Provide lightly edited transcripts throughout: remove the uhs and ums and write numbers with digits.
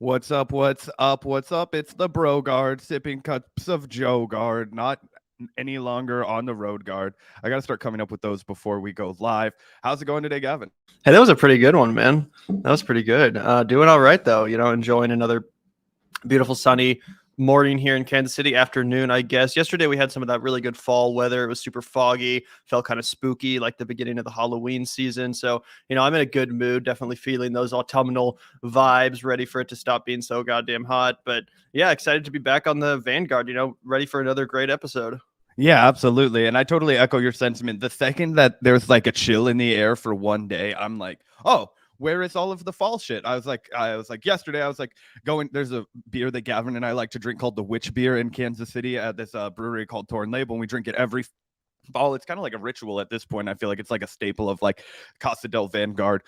What's up? What's up? What's up? It's the Bro Guard sipping cups of Joe Guard, not any longer on the Road Guard. I got to start coming up with those before we go live. How's it going today, Gavin? Hey, that was a pretty good one, man. That was pretty good. Doing all right though. Enjoying another beautiful sunny morning here in Kansas City. Afternoon, I guess. Yesterday we had some of that really good fall weather. It was super foggy, felt kind of spooky, like the beginning of the Halloween season. So, I'm in a good mood. Definitely feeling those autumnal vibes. Ready for it to stop being so goddamn hot. But yeah, excited to be back on the Vanguard. Ready for another great episode. Yeah, absolutely. And I totally echo your sentiment. The second that there's like a chill in the air for one day, I'm like, oh, where is all of the fall shit? I was like yesterday, I was like going, there's a beer that Gavin and I like to drink called the Witch Beer in Kansas City at this brewery called Torn Label. And we drink it every fall. It's kind of like a ritual at this point. I feel like it's like a staple of like Casa del Vanguard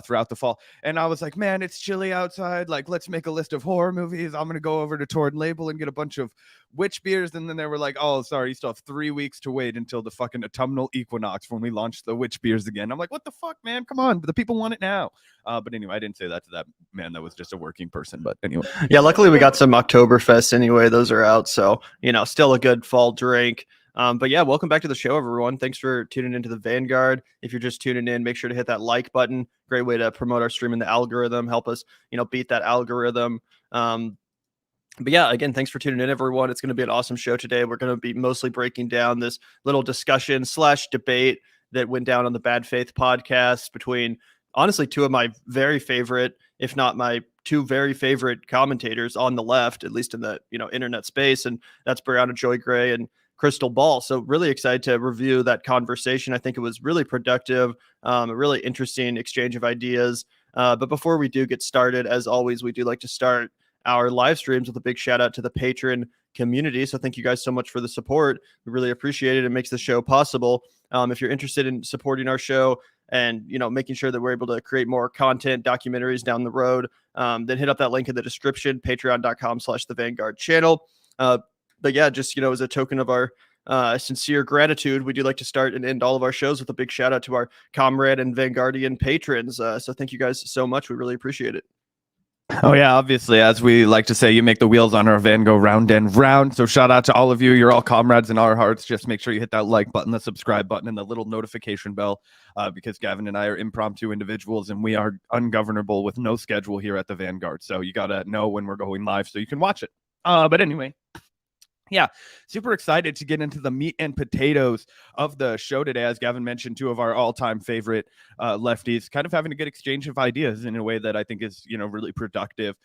throughout the fall. And I was like, man, it's chilly outside. Like, let's make a list of horror movies. I'm gonna go over to Torn Label and get a bunch of witch beers. And then they were like, oh, sorry, you still have 3 weeks to wait until the fucking autumnal equinox when we launch the witch beers again. I'm like, what the fuck, man? Come on, the people want it now. But anyway, I didn't say that to that man. That was just a working person. But anyway, Yeah, luckily we got some Oktoberfest anyway. Those are out. So, still a good fall drink. But yeah, welcome back to the show, everyone. Thanks for tuning into the Vanguard. If you're just tuning in, make sure to hit that like button. Great way to promote our stream in the algorithm, help us, beat that algorithm. But yeah, again, thanks for tuning in, everyone. It's going to be an awesome show today. We're going to be mostly breaking down this little discussion / debate that went down on the Bad Faith podcast between, honestly, two of my very favorite, if not my two very favorite commentators on the left, at least in the internet space, and that's Briahna Joy Gray and Krystal Ball. So really excited to review that conversation. I think it was really productive, a really interesting exchange of ideas. But before we do get started, as always, we do like to start our live streams with a big shout out to the patron community. So thank you guys so much for the support. We really appreciate it. It makes the show possible. If you're interested in supporting our show and making sure that we're able to create more content, documentaries down the road, then hit up that link in the description, patreon.com/the Vanguard channel. But yeah, just as a token of our sincere gratitude, we do like to start and end all of our shows with a big shout out to our comrade and Vanguardian patrons. So thank you guys so much. We really appreciate it. oh yeah, obviously, as we like to say, you make the wheels on our van go round and round. So shout out to all of you. You're all comrades in our hearts. Just make sure you hit that like button, the subscribe button, and the little notification bell, because Gavin and I are impromptu individuals and we are ungovernable with no schedule here at the Vanguard. So you gotta know when we're going live so you can watch it. But anyway. Yeah, super excited to get into the meat and potatoes of the show today. As Gavin mentioned, two of our all-time favorite lefties, kind of having a good exchange of ideas in a way that I think is, really productive.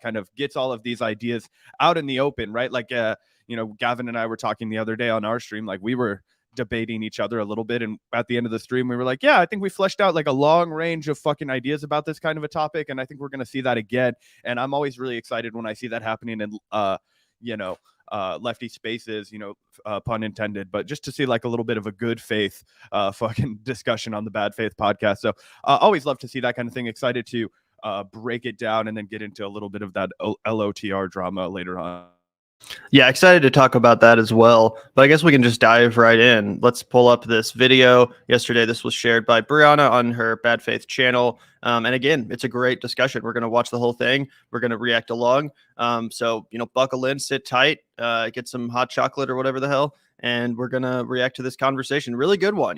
Kind of gets all of these ideas out in the open, right? Like, Gavin and I were talking the other day on our stream, like we were debating each other a little bit, and at the end of the stream we were like, yeah, I think we fleshed out like a long range of fucking ideas about this kind of a topic, and I think we're going to see that again. And I'm always really excited when I see that happening, and lefty spaces, pun intended, but just to see like a little bit of a good faith fucking discussion on the Bad Faith podcast. So always love to see that kind of thing. Excited to break it down and then get into a little bit of that LOTR drama later on. Yeah, excited to talk about that as well. But I guess we can just dive right in. Let's pull up this video. Yesterday, this was shared by Briahna on her Bad Faith channel. And again, it's a great discussion. We're going to watch the whole thing. We're going to react along. So, buckle in, sit tight, get some hot chocolate or whatever the hell. And we're going to react to this conversation. Really good one.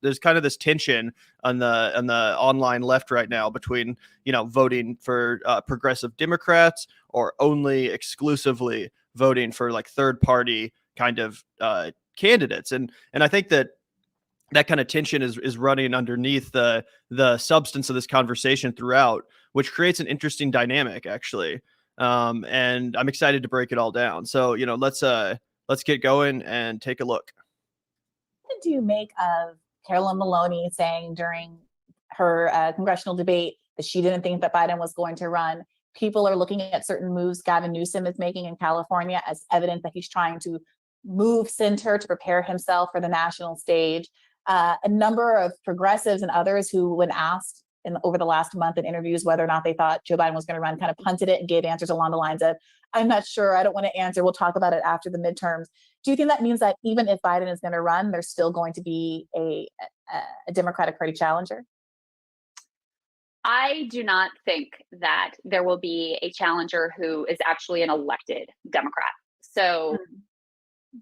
There's kind of this tension on the online left right now between, voting for progressive Democrats or only exclusively voting for like third party kind of candidates. And I think that kind of tension is running underneath the substance of this conversation throughout, which creates an interesting dynamic actually. And I'm excited to break it all down. So, let's get going and take a look. What did you make of Carolyn Maloney saying during her congressional debate that she didn't think that Biden was going to run? People are looking at certain moves Gavin Newsom is making in California as evidence that he's trying to move center to prepare himself for the national stage. A number of progressives and others who, when asked over the last month in interviews whether or not they thought Joe Biden was going to run, kind of punted it and gave answers along the lines of, I'm not sure, I don't want to answer, we'll talk about it after the midterms. Do you think that means that even if Biden is going to run, there's still going to be a Democratic Party challenger? I do not think that there will be a challenger who is actually an elected Democrat. So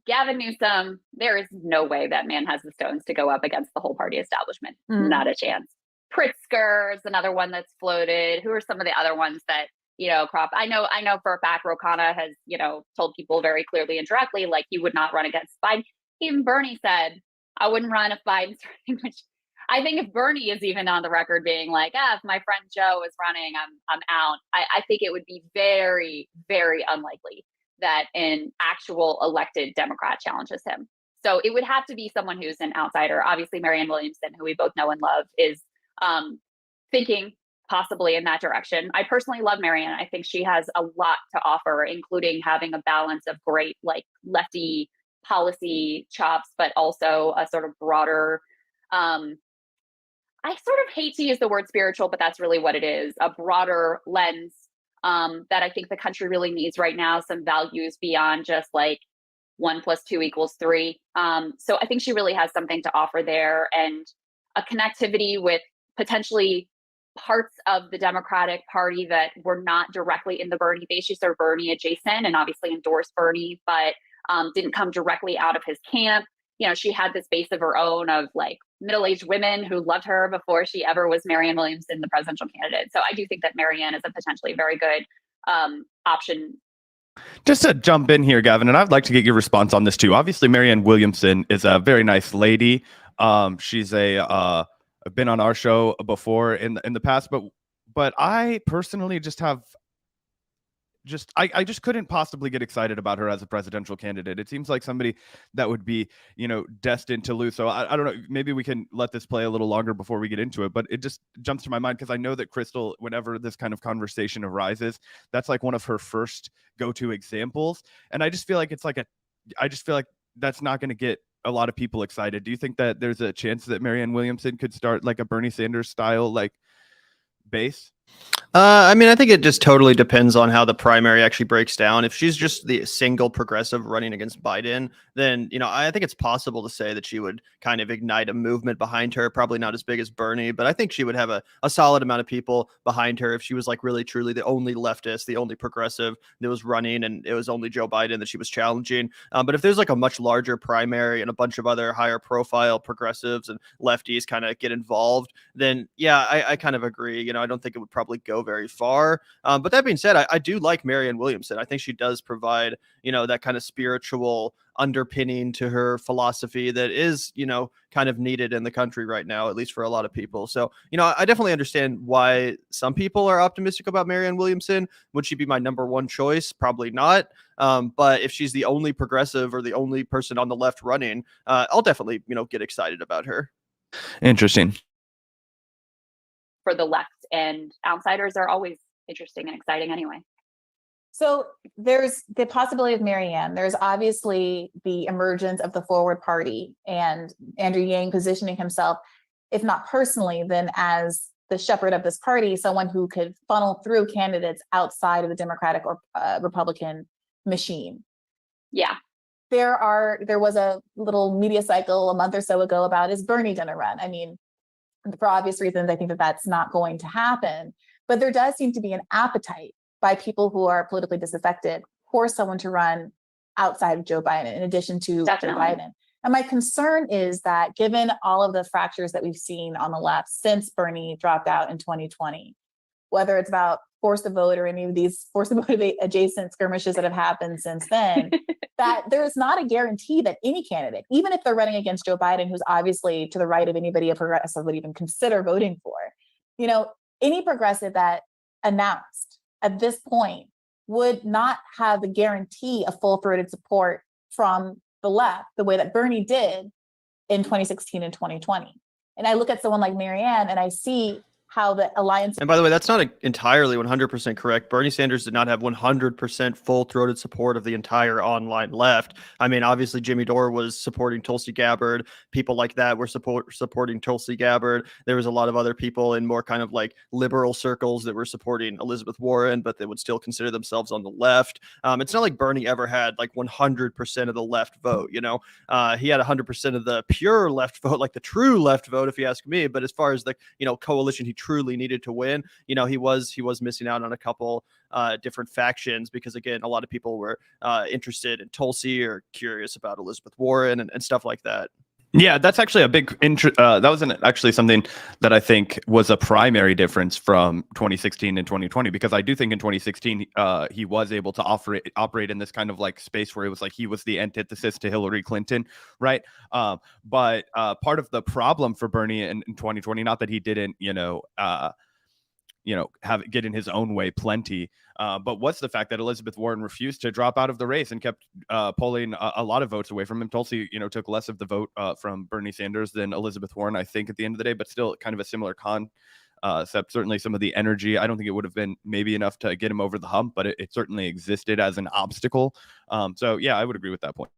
Gavin Newsom, there is no way that man has the stones to go up against the whole party establishment. Not a chance. Pritzker is another one that's floated. Who are some of the other ones that, crop? I know for a fact Ro Khanna has, told people very clearly and directly, like, he would not run against Biden. Even Bernie said, I wouldn't run if Biden's running, which I think if Bernie is even on the record being like, if my friend Joe is running, I'm out. I think it would be very, very unlikely that an actual elected Democrat challenges him. So it would have to be someone who's an outsider. Obviously, Marianne Williamson, who we both know and love, is thinking possibly in that direction. I personally love Marianne. I think she has a lot to offer, including having a balance of great, like, lefty policy chops, but also a sort of broader, I sort of hate to use the word spiritual, but that's really what it is, a broader lens that I think the country really needs right now, some values beyond just like 1 + 2 = 3. So I think she really has something to offer there, and a connectivity with potentially parts of the Democratic Party that were not directly in the Bernie base. She's sort of Bernie adjacent and obviously endorsed Bernie, but didn't come directly out of his camp. She had this base of her own of like middle-aged women who loved her before she ever was Marianne Williamson, the presidential candidate. So I do think that Marianne is a potentially very good option. Just to jump in here, Gavin, and I'd like to get your response on this too. Obviously, Marianne Williamson is a very nice lady. She's been on our show before in the past, but I personally just have I just couldn't possibly get excited about her as a presidential candidate. It seems like somebody that would be, destined to lose. So I don't know, maybe we can let this play a little longer before we get into it, but it just jumps to my mind because I know that Krystal, whenever this kind of conversation arises, that's like one of her first go-to examples. And I just feel like that's not going to get a lot of people excited. Do you think that there's a chance that Marianne Williamson could start like a Bernie Sanders style, like, base? I mean, I think it just totally depends on how the primary actually breaks down. If she's just the single progressive running against Biden, then, I think it's possible to say that she would kind of ignite a movement behind her. Probably not as big as Bernie, but I think she would have a solid amount of people behind her if she was like really truly the only leftist, the only progressive that was running, and it was only Joe Biden that she was challenging. But if there's like a much larger primary and a bunch of other higher profile progressives and lefties kind of get involved, then yeah, I kind of agree. I don't think it would probably go very far. But that being said, I do like Marianne Williamson. I think she does provide, that kind of spiritual underpinning to her philosophy that is, kind of needed in the country right now, at least for a lot of people. So, I definitely understand why some people are optimistic about Marianne Williamson. Would she be my number one choice? Probably not. But if she's the only progressive or the only person on the left running, I'll definitely, get excited about her. Interesting. For the left, and outsiders are always interesting and exciting anyway. So there's the possibility of Marianne. There's obviously the emergence of the Forward Party and Andrew Yang positioning himself, if not personally, then as the shepherd of this party, someone who could funnel through candidates outside of the Democratic or Republican machine. Yeah. There was a little media cycle a month or so ago about, is Bernie going to run? I mean, for obvious reasons, I think that that's not going to happen. But there does seem to be an appetite by people who are politically disaffected for someone to run outside of Joe Biden, in addition to Definitely. Joe Biden. And my concern is that given all of the fractures that we've seen on the left since Bernie dropped out in 2020, whether it's about force to vote or any of these force to vote adjacent skirmishes that have happened since then, that there is not a guarantee that any candidate, even if they're running against Joe Biden, who's obviously to the right of anybody a progressive would even consider voting for, any progressive that announced at this point would not have the guarantee of full-throated support from the left the way that Bernie did in 2016 and 2020. And I look at someone like Marianne and I see how the alliance. And by the way, that's not entirely 100% correct. Bernie Sanders did not have 100% full-throated support of the entire online left. I mean, obviously, Jimmy Dore was supporting Tulsi Gabbard. People like that were supporting Tulsi Gabbard. There was a lot of other people in more kind of like liberal circles that were supporting Elizabeth Warren, but they would still consider themselves on the left. It's not like Bernie ever had like 100% of the left vote. He had 100% of the pure left vote, like the true left vote, if you ask me. But as far as the coalition he truly needed to win. He was missing out on a couple different factions because, again, a lot of people were interested in Tulsi or curious about Elizabeth Warren and stuff like that. Yeah, that's actually a big that wasn't actually something that I think was a primary difference from 2016 and 2020, because I do think in 2016 he was able to operate in this kind of like space where it was like he was the antithesis to Hillary Clinton, right? But part of the problem for Bernie in 2020, not that he didn't, get in his own way plenty, but what's the fact that Elizabeth Warren refused to drop out of the race and kept polling a lot of votes away from him. Tulsi, took less of the vote from Bernie Sanders than Elizabeth Warren, I think, at the end of the day, but still kind of a similar concept. Certainly some of the energy, I don't think it would have been maybe enough to get him over the hump, but it certainly existed as an obstacle. So yeah, I would agree with that point.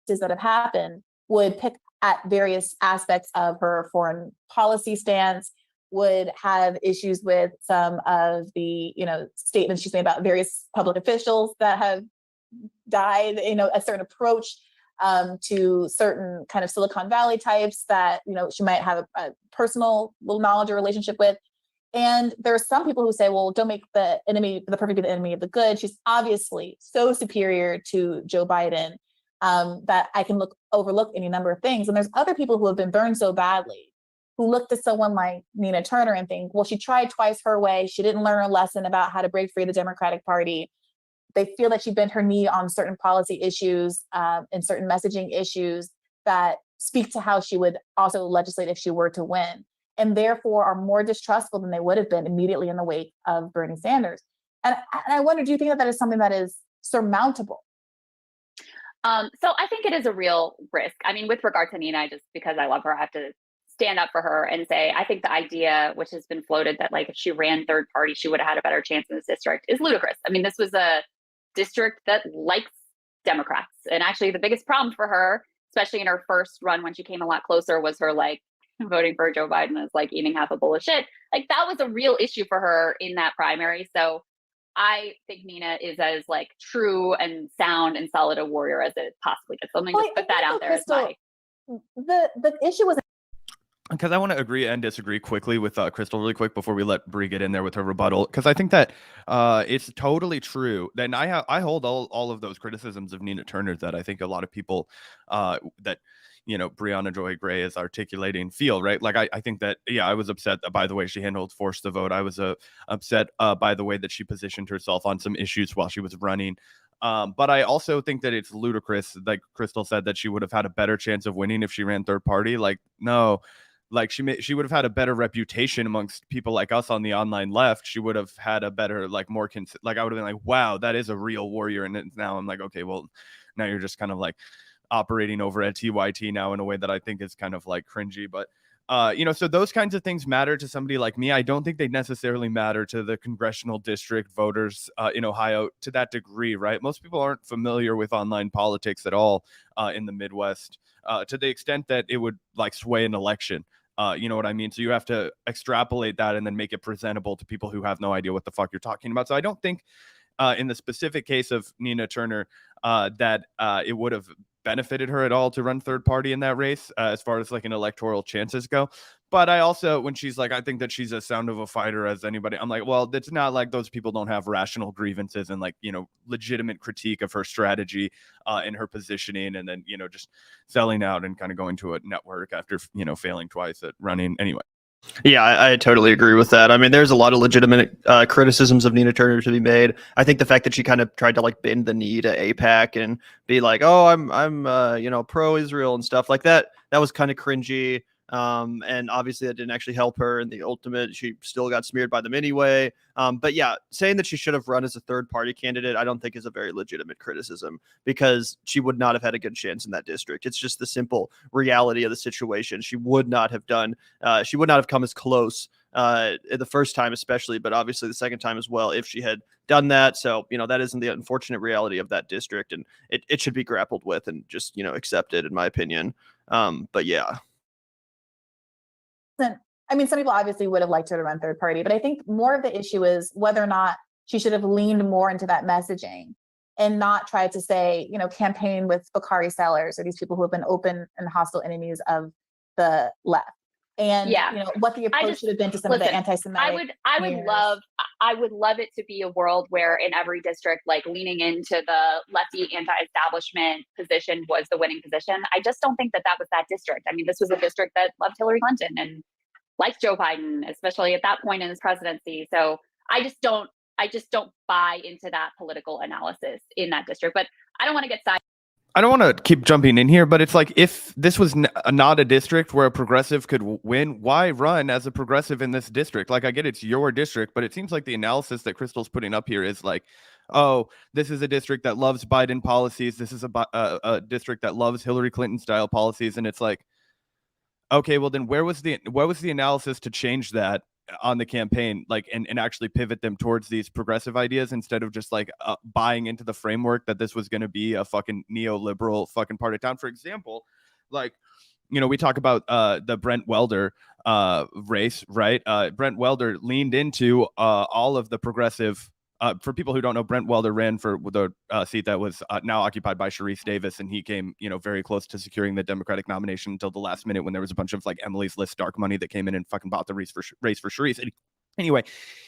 That have happened would pick at various aspects of her foreign policy stance, would have issues with some of the, statements she's made about various public officials that have died, a certain approach to certain kind of Silicon Valley types that, she might have a personal little knowledge or relationship with. And there are some people who say, well, don't make the perfect be the enemy of the good. She's obviously so superior to Joe Biden that I can overlook any number of things. And there's other people who have been burned so badly who look to someone like Nina Turner and think, well, she tried twice her way. She didn't learn a lesson about how to break free of the Democratic Party. They feel that she bent her knee on certain policy issues and certain messaging issues that speak to how she would also legislate if she were to win, and therefore are more distrustful than they would have been immediately in the wake of Bernie Sanders. And I wonder, do you think that is something that is surmountable? So I think it is a real risk. I mean, with regard to Nina, just because I love her, I have to stand up for her and say, I think the idea, which has been floated, that like if she ran third party, she would have had a better chance in this district, is ludicrous. I mean, this was a district that likes Democrats. And actually the biggest problem for her, especially in her first run when she came a lot closer, was her like voting for Joe Biden is like eating half a bowl of shit. Like that was a real issue for her in that primary. So I think Nina is as like true and sound and solid a warrior as it possibly gets. So let me just put that out there as my. The issue was, because I want to agree and disagree quickly with Krystal really quick before we let Bri get in there with her rebuttal, because I think that it's totally true. Then I hold all of those criticisms of Nina Turner that I think a lot of people that Briahna Joy Gray is articulating feel, right? Like I think that, yeah, I was upset by the way she handled force the vote. I was upset by the way that she positioned herself on some issues while she was running. But I also think that it's ludicrous, like Krystal said, that she would have had a better chance of winning if she ran third party. Like, no. Like she would have had a better reputation amongst people like us on the online left. She would have had a better, like more, like I would have been like, wow, that is a real warrior. And now I'm like, okay, well, now you're just kind of like operating over at TYT now in a way that I think is kind of like cringy. But so those kinds of things matter to somebody like me. I don't think they necessarily matter to the congressional district voters in Ohio to that degree, right? Most people aren't familiar with online politics at all in the Midwest to the extent that it would like sway an election. You know what I mean? So you have to extrapolate that and then make it presentable to people who have no idea what the fuck you're talking about. So I don't think in the specific case of Nina Turner that it would have benefited her at all to run third party in that race as far as like an electoral chances go. But I also, when she's like, I think that she's as sound of a fighter as anybody, I'm like, well, it's not like those people don't have rational grievances and like, legitimate critique of her strategy and her positioning, and then, just selling out and kind of going to a network after, failing twice at running anyway. Yeah, I totally agree with that. I mean, there's a lot of legitimate criticisms of Nina Turner to be made. I think the fact that she kind of tried to like bend the knee to AIPAC and be like, "Oh, I'm pro-Israel" and stuff like that, that was kind of cringy. And obviously that didn't actually help her in the ultimate. She still got smeared by them anyway. But yeah, saying that she should have run as a third party candidate, I don't think is a very legitimate criticism, because she would not have had a good chance in that district. It's just the simple reality of the situation. She would not have come as close the first time, especially, but obviously the second time as well, if she had done that. So, that isn't the unfortunate reality of that district, and it should be grappled with and just, accepted, in my opinion. But yeah. I mean, some people obviously would have liked her to run third party, but I think more of the issue is whether or not she should have leaned more into that messaging and not tried to say, campaign with Bakari sellers or these people who have been open and hostile enemies of the left. and Yeah. what the approach just- should have been to some of the listen, anti-Semitic. I would love it to be a world where in every district, like leaning into the lefty anti-establishment position was the winning position. I just don't think that was that district. I mean, this was a district that loved Hillary Clinton and liked Joe Biden, especially at that point in his presidency. So I just don't buy into that political analysis in that district. But I don't want to get side. I don't want to keep jumping in here, but it's like, if this was not a district where a progressive could win, why run as a progressive in this district? Like, I get it's your district, but it seems like the analysis that Krystal's putting up here is like, oh, this is a district that loves Biden policies. This is a district that loves Hillary Clinton style policies. And it's like, okay, well then where was the analysis to change that on the campaign, like, and actually pivot them towards these progressive ideas instead of just like buying into the framework that this was going to be a fucking neoliberal fucking part of town? For example, like, we talk about the Brent Welder race, right? Brent Welder leaned into all of the progressive. For people who don't know, Brent Welder ran for the seat that was now occupied by Sharice Davis, and he came, very close to securing the Democratic nomination until the last minute when there was a bunch of like Emily's List dark money that came in and fucking bought the race for Sharice. And anyway,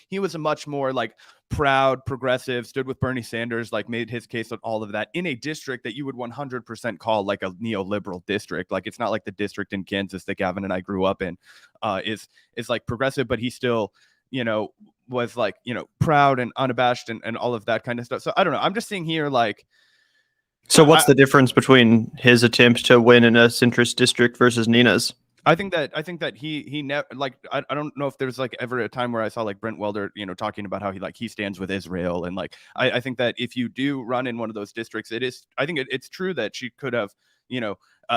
he was a much more like proud progressive, stood with Bernie Sanders, like made his case on all of that in a district that you would 100% call like a neoliberal district. Like, it's not like the district in Kansas that Gavin and I grew up in is like progressive, but he still, was like, proud and unabashed and all of that kind of stuff. So I don't know. I'm just seeing here like. So what's the difference between his attempt to win in a centrist district versus Nina's? I think that he never, like, I don't know if there's like ever a time where I saw like Brent Welder, talking about how he stands with Israel. And like, I think that if you do run in one of those districts, I think it's true that she could have,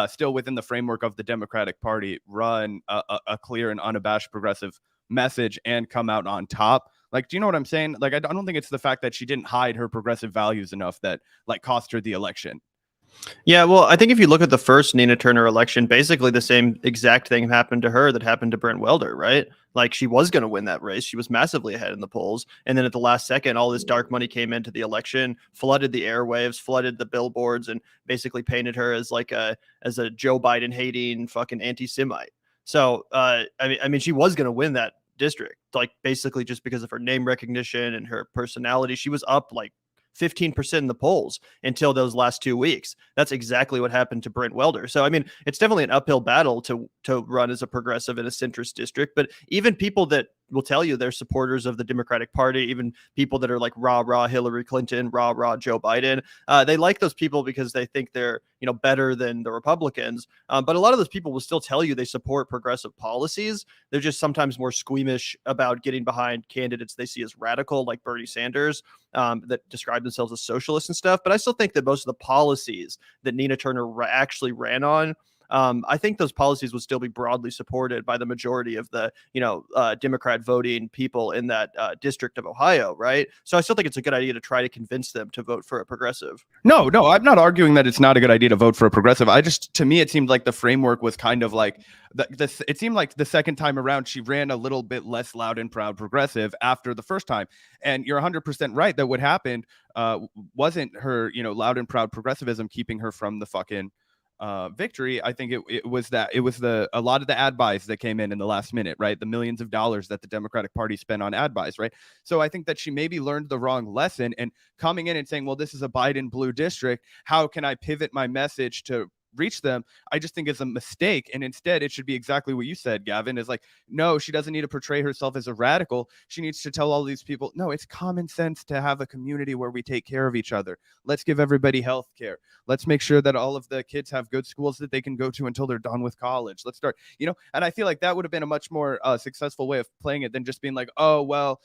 still within the framework of the Democratic Party, run a clear and unabashed progressive message and come out on top. Like, do you know what I'm saying? Like, I don't think it's the fact that she didn't hide her progressive values enough that like cost her the election. Yeah, well, I think if you look at the first Nina Turner election, basically the same exact thing happened to her that happened to Brent Welder, right? Like, she was going to win that race. She was massively ahead in the polls. And then at the last second, all this dark money came into the election, flooded the airwaves, flooded the billboards, and basically painted her as like a Joe Biden hating fucking anti-Semite. So, I mean, she was going to win that district, like basically just because of her name recognition and her personality. She was up like 15% in the polls until those last 2 weeks. That's exactly what happened to Brent Welder. So, I mean, it's definitely an uphill battle to run as a progressive in a centrist district. But even people that will tell you they're supporters of the Democratic Party, even people that are like rah Hillary Clinton, rah Joe Biden, they like those people because they think they're better than the Republicans. But a lot of those people will still tell you they support progressive policies. They're just sometimes more squeamish about getting behind candidates they see as radical, like Bernie Sanders, that describe themselves as socialists and stuff. But I still think that most of the policies that Nina Turner actually ran on, I think those policies would still be broadly supported by the majority of the, Democrat voting people in that district of Ohio, right? So I still think it's a good idea to try to convince them to vote for a progressive. No, I'm not arguing that it's not a good idea to vote for a progressive. To me, it seemed like the framework was kind of like it seemed like the second time around, she ran a little bit less loud and proud progressive after the first time. And you're 100% right that what happened wasn't her, loud and proud progressivism keeping her from the fucking victory. I think it was a lot of the ad buys that came in the last minute, right? The millions of dollars that the Democratic Party spent on ad buys, right? So I think that she maybe learned the wrong lesson, and coming in and saying, well, this is a Biden blue district, how can I pivot my message to reach them? I just think is a mistake. And instead it should be exactly what you said, Gavin, is like, no, she doesn't need to portray herself as a radical. She needs to tell all these people, no, it's common sense to have a community where we take care of each other. Let's give everybody health care. Let's make sure that all of the kids have good schools that they can go to until they're done with college. Let's start, and I feel like that would have been a much more successful way of playing it than just being like, oh, well,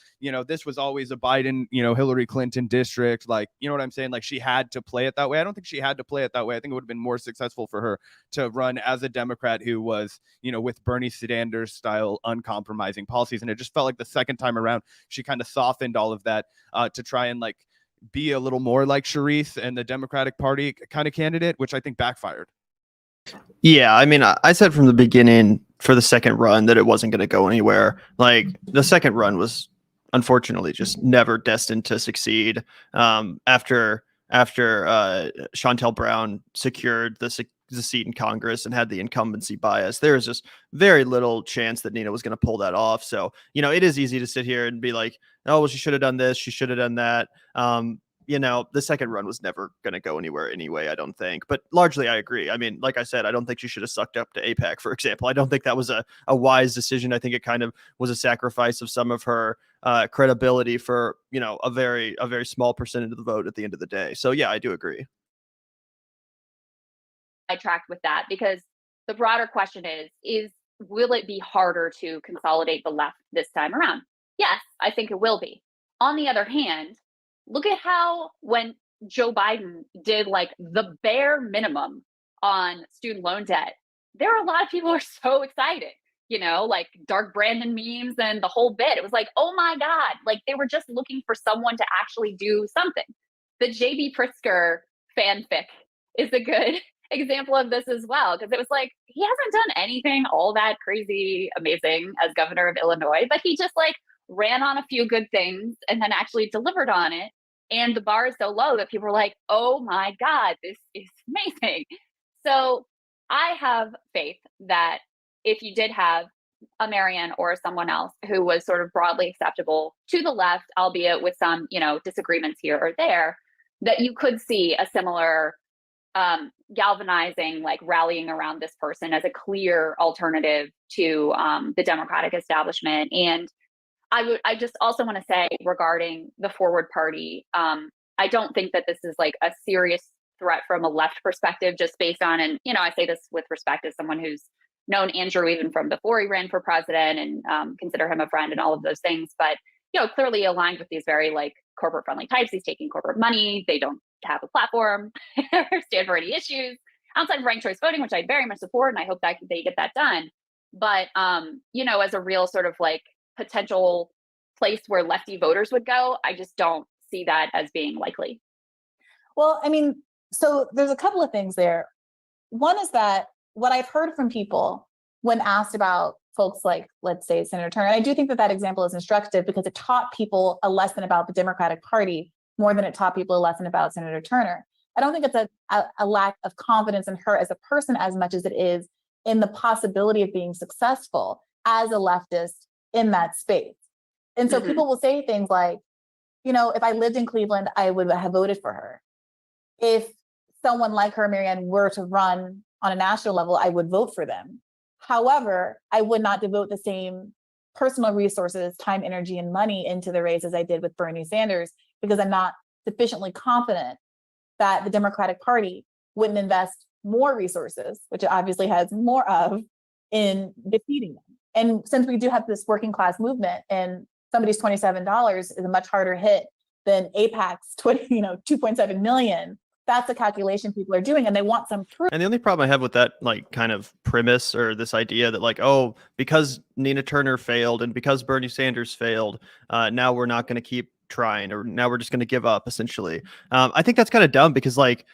this was always a Biden, Hillary Clinton district. Like, you know what I'm saying? Like, she had to play it that way. I don't think she had to play it that way. I think it would have been more successful for her to run as a Democrat who was, with Bernie Sanders style uncompromising policies. And it just felt like the second time around, she kind of softened all of that to try and like be a little more like Sharice and the Democratic Party kind of candidate, which I think backfired. Yeah, I mean, I said from the beginning for the second run that it wasn't going to go anywhere. Like, the second run was unfortunately just never destined to succeed. After Chantel Brown secured the the seat in Congress and had the incumbency bias. There is just very little chance that Nina was going to pull that off. So, it is easy to sit here and be like, oh, well, she should have done this. She should have done that. The second run was never going to go anywhere anyway, I don't think. But largely, I agree. I mean, like I said, I don't think she should have sucked up to AIPAC, for example. I don't think that was a wise decision. I think it kind of was a sacrifice of some of her credibility for, a very small percentage of the vote at the end of the day. So, yeah, I do agree. I tracked with that because the broader question is will it be harder to consolidate the left this time around? Yes, I think it will be. On the other hand, look at how when Joe Biden did like the bare minimum on student loan debt, there are a lot of people who are so excited, like Dark Brandon memes and the whole bit. It was like, oh my God, like they were just looking for someone to actually do something. The JB Pritzker fanfic is a good example of this as well, because it was like, he hasn't done anything all that crazy amazing as governor of Illinois, but he just like ran on a few good things and then actually delivered on it. And the bar is so low that people are like, oh my God, this is amazing. So I have faith that if you did have a Marianne or someone else who was sort of broadly acceptable to the left, albeit with some, disagreements here or there, that you could see a similar galvanizing, like rallying around this person as a clear alternative to the Democratic establishment. And I just also want to say regarding the Forward Party, I don't think that this is like a serious threat from a left perspective, just based on, and, I say this with respect as someone who's known Andrew even from before he ran for president and consider him a friend and all of those things. But, clearly aligned with these very like corporate friendly types. He's taking corporate money. They don't have a platform or stand for any issues outside of ranked choice voting, which I very much support. And I hope that they get that done. But, as a real sort of like potential place where lefty voters would go, I just don't see that as being likely. Well, I mean, so there's a couple of things there. One is that what I've heard from people when asked about folks like, let's say, Senator Turner, and I do think that example is instructive because it taught people a lesson about the Democratic Party more than it taught people a lesson about Senator Turner. I don't think it's a lack of confidence in her as a person as much as it is in the possibility of being successful as a leftist in that space. And so people will say things like, if I lived in Cleveland, I would have voted for her. If someone like her, Marianne, were to run on a national level, I would vote for them. However, I would not devote the same personal resources, time, energy, and money into the race as I did with Bernie Sanders, because I'm not sufficiently confident that the Democratic Party wouldn't invest more resources, which it obviously has more of, in defeating them. And since we do have this working class movement and somebody's $27 is a much harder hit than AIPAC's 2.7 million, that's the calculation people are doing, and they want some proof. And the only problem I have with that, like, kind of premise or this idea that, like, oh, because Nina Turner failed and because Bernie Sanders failed, now we're not going to keep trying, or now we're just going to give up, essentially. I think that's kind of dumb because, like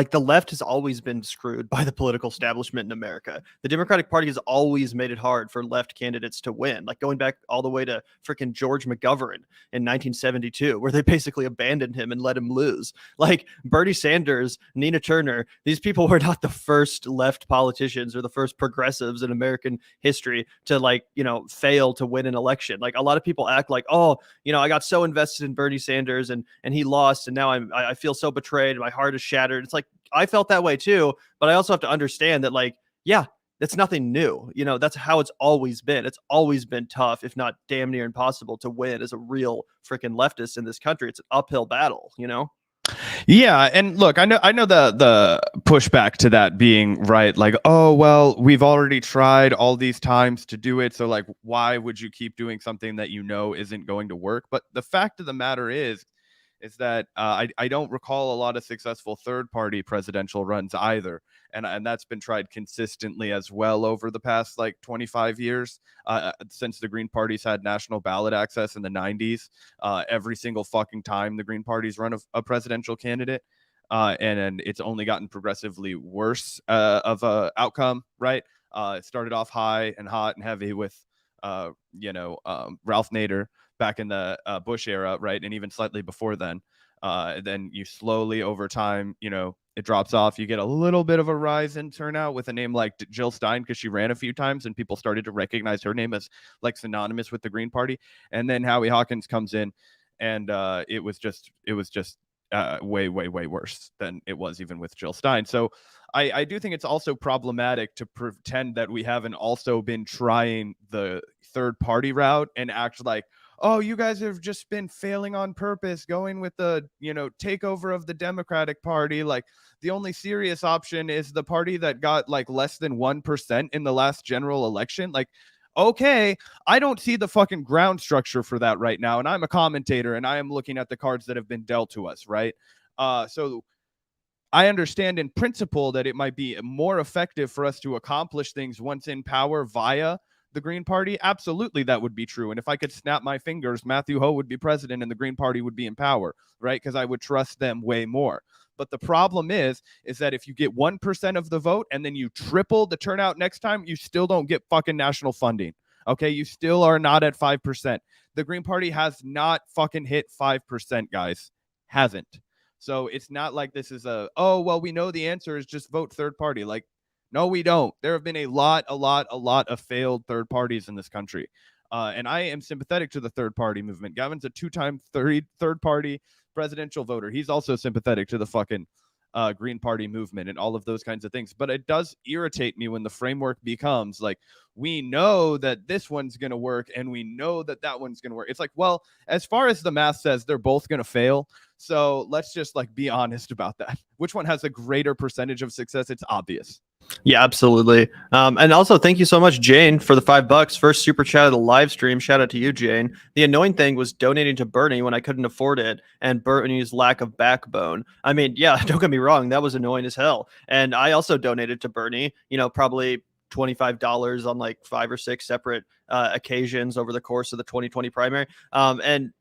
the left has always been screwed by the political establishment in America. The Democratic Party has always made it hard for left candidates to win, like going back all the way to freaking George McGovern in 1972, where they basically abandoned him and let him lose. Like Bernie Sanders, Nina Turner, these people were not the first left politicians or the first progressives in American history to, like, fail to win an election. Like, a lot of people act like, oh, I got so invested in Bernie Sanders and he lost, and now I feel so betrayed. My heart is shattered. It's like, I felt that way too, but I also have to understand that, like, yeah, that's nothing new. That's how it's always been. It's always been tough, if not damn near impossible, to win as a real freaking leftist in this country. It's an uphill battle, Yeah, and look, I know the pushback to that being right, like, oh well, we've already tried all these times to do it, so like, why would you keep doing something that isn't going to work? But the fact of the matter is that I don't recall a lot of successful third-party presidential runs either, and that's been tried consistently as well over the past like 25 years since the Green Party's had national ballot access in the 90s. Every single fucking time the Green Party's run a presidential candidate, and it's only gotten progressively worse of a outcome. Right? It started off high and hot and heavy with Ralph Nader back in the Bush era, right? And even slightly before then. Then you slowly over time, it drops off. You get a little bit of a rise in turnout with a name like Jill Stein because she ran a few times and people started to recognize her name as like synonymous with the Green Party. And then Howie Hawkins comes in, and it was just way worse than it was even with Jill Stein. So I do think it's also problematic to pretend that we haven't also been trying the third party route and act like, oh, you guys have just been failing on purpose, going with the, takeover of the Democratic Party. Like, the only serious option is the party that got like less than 1% in the last general election. Like, okay, I don't see the fucking ground structure for that right now. And I'm a commentator and I am looking at the cards that have been dealt to us, right? So I understand in principle that it might be more effective for us to accomplish things once in power via the Green Party. Absolutely, that would be true. And if I could snap my fingers, Matthew Ho would be president and the Green Party would be in power, right? Because I would trust them way more. But the problem is that if you get 1% of the vote and then you triple the turnout next time, you still don't get fucking national funding. Okay, you still are not at 5%. The Green Party has not fucking hit 5%, guys. Hasn't. So it's not like this is we know the answer is just vote third party. Like, no, we don't. There have been a lot of failed third parties in this country. And I am sympathetic to the third party movement. Gavin's a 2-time third party presidential voter. He's also sympathetic to the fucking Green Party movement and all of those kinds of things. But it does irritate me when the framework becomes like, we know that this one's going to work and we know that that one's going to work. It's like, well, as far as the math says, they're both going to fail. So let's just like be honest about that. Which one has a greater percentage of success? It's obvious. Yeah, absolutely. And also thank you so much, Jane, for the $5. First super chat of the live stream. Shout out to you, Jane. The annoying thing was donating to Bernie when I couldn't afford it and Bernie's lack of backbone. I mean, yeah, don't get me wrong. That was annoying as hell. And I also donated to Bernie, probably $25 on like 5 or 6 separate occasions over the course of the 2020 primary. I mean,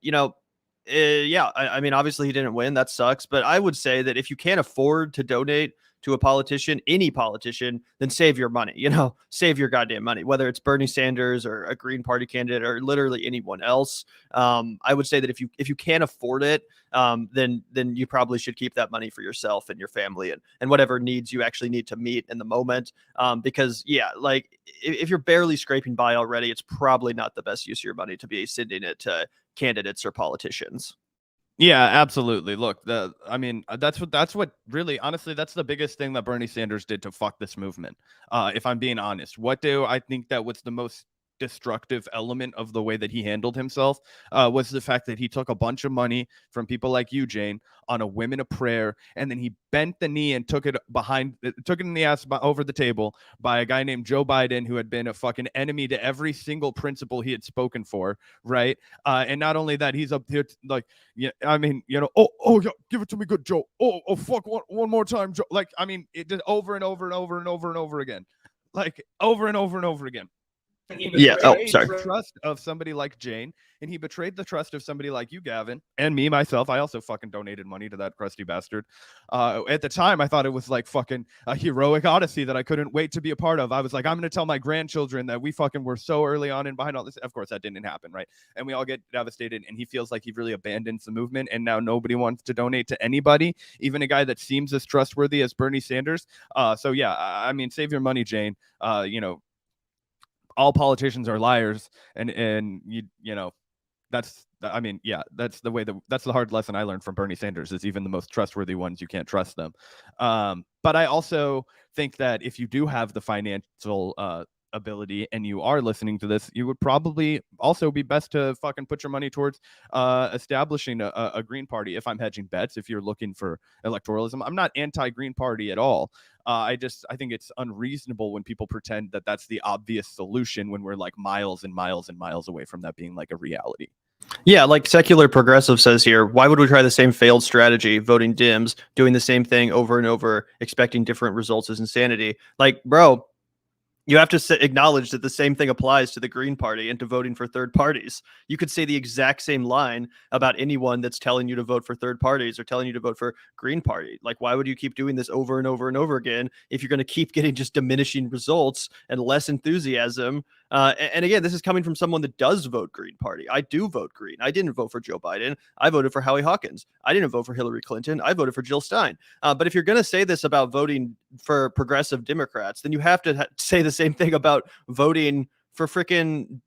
obviously he didn't win. That sucks. But I would say that if you can't afford to donate to a politician, any politician, then save your money, save your goddamn money, whether it's Bernie Sanders or a Green Party candidate or literally anyone else. I would say that if you can't afford it, then you probably should keep that money for yourself and your family and whatever needs you actually need to meet in the moment. Because like if you're barely scraping by already, it's probably not the best use of your money to be sending it to candidates or politicians. Yeah, absolutely. Look, that's what really, honestly, that's the biggest thing that Bernie Sanders did to fuck this movement. If I'm being honest, what do I think that was the most destructive element of the way that he handled himself was the fact that he took a bunch of money from people like you, Jane, on a women of prayer, and then he bent the knee and took it in the ass over the table by a guy named Joe Biden, who had been a fucking enemy to every single principle he had spoken for, right? And not only that, he's up here like, yeah, I mean, yeah, give it to me, good Joe. Oh, fuck, one more time, Joe. Like, I mean, it did over and over and over and over and over again, like over and over and over again. Yeah. Oh, sorry. The trust of somebody like Jane, and he betrayed the trust of somebody like you, Gavin, and me myself. I also fucking donated money to that crusty bastard. At the time, I thought it was like fucking a heroic odyssey that I couldn't wait to be a part of. I was like, I'm going to tell my grandchildren that we fucking were so early on and behind all this. Of course, that didn't happen, right? And we all get devastated, and he feels like he really abandons the movement, and now nobody wants to donate to anybody, even a guy that seems as trustworthy as Bernie Sanders. So yeah, I mean, save your money, Jane. All politicians are liars, and that's the hard lesson I learned from Bernie Sanders is even the most trustworthy ones, you can't trust them. But I also think that if you do have the financial ability and you are listening to this, you would probably also be best to fucking put your money towards establishing a Green Party. If I'm hedging bets, if you're looking for electoralism, I'm not anti-Green Party at all. I think it's unreasonable when people pretend that that's the obvious solution when we're like miles and miles and miles away from that being like a reality. Yeah, like Secular Progressive says here, why would we try the same failed strategy, voting Dims, doing the same thing over and over, expecting different results is insanity? Like, bro, you have to acknowledge that the same thing applies to the Green Party and to voting for third parties. You could say the exact same line about anyone that's telling you to vote for third parties or telling you to vote for Green Party. Like, why would you keep doing this over and over and over again if you're going to keep getting just diminishing results and less enthusiasm And again, this is coming from someone that does vote Green Party. I do vote Green. I didn't vote for Joe Biden. I voted for Howie Hawkins. I didn't vote for Hillary Clinton. I voted for Jill Stein. But if you're going to say this about voting for progressive Democrats, then you have to say the same thing about voting for freaking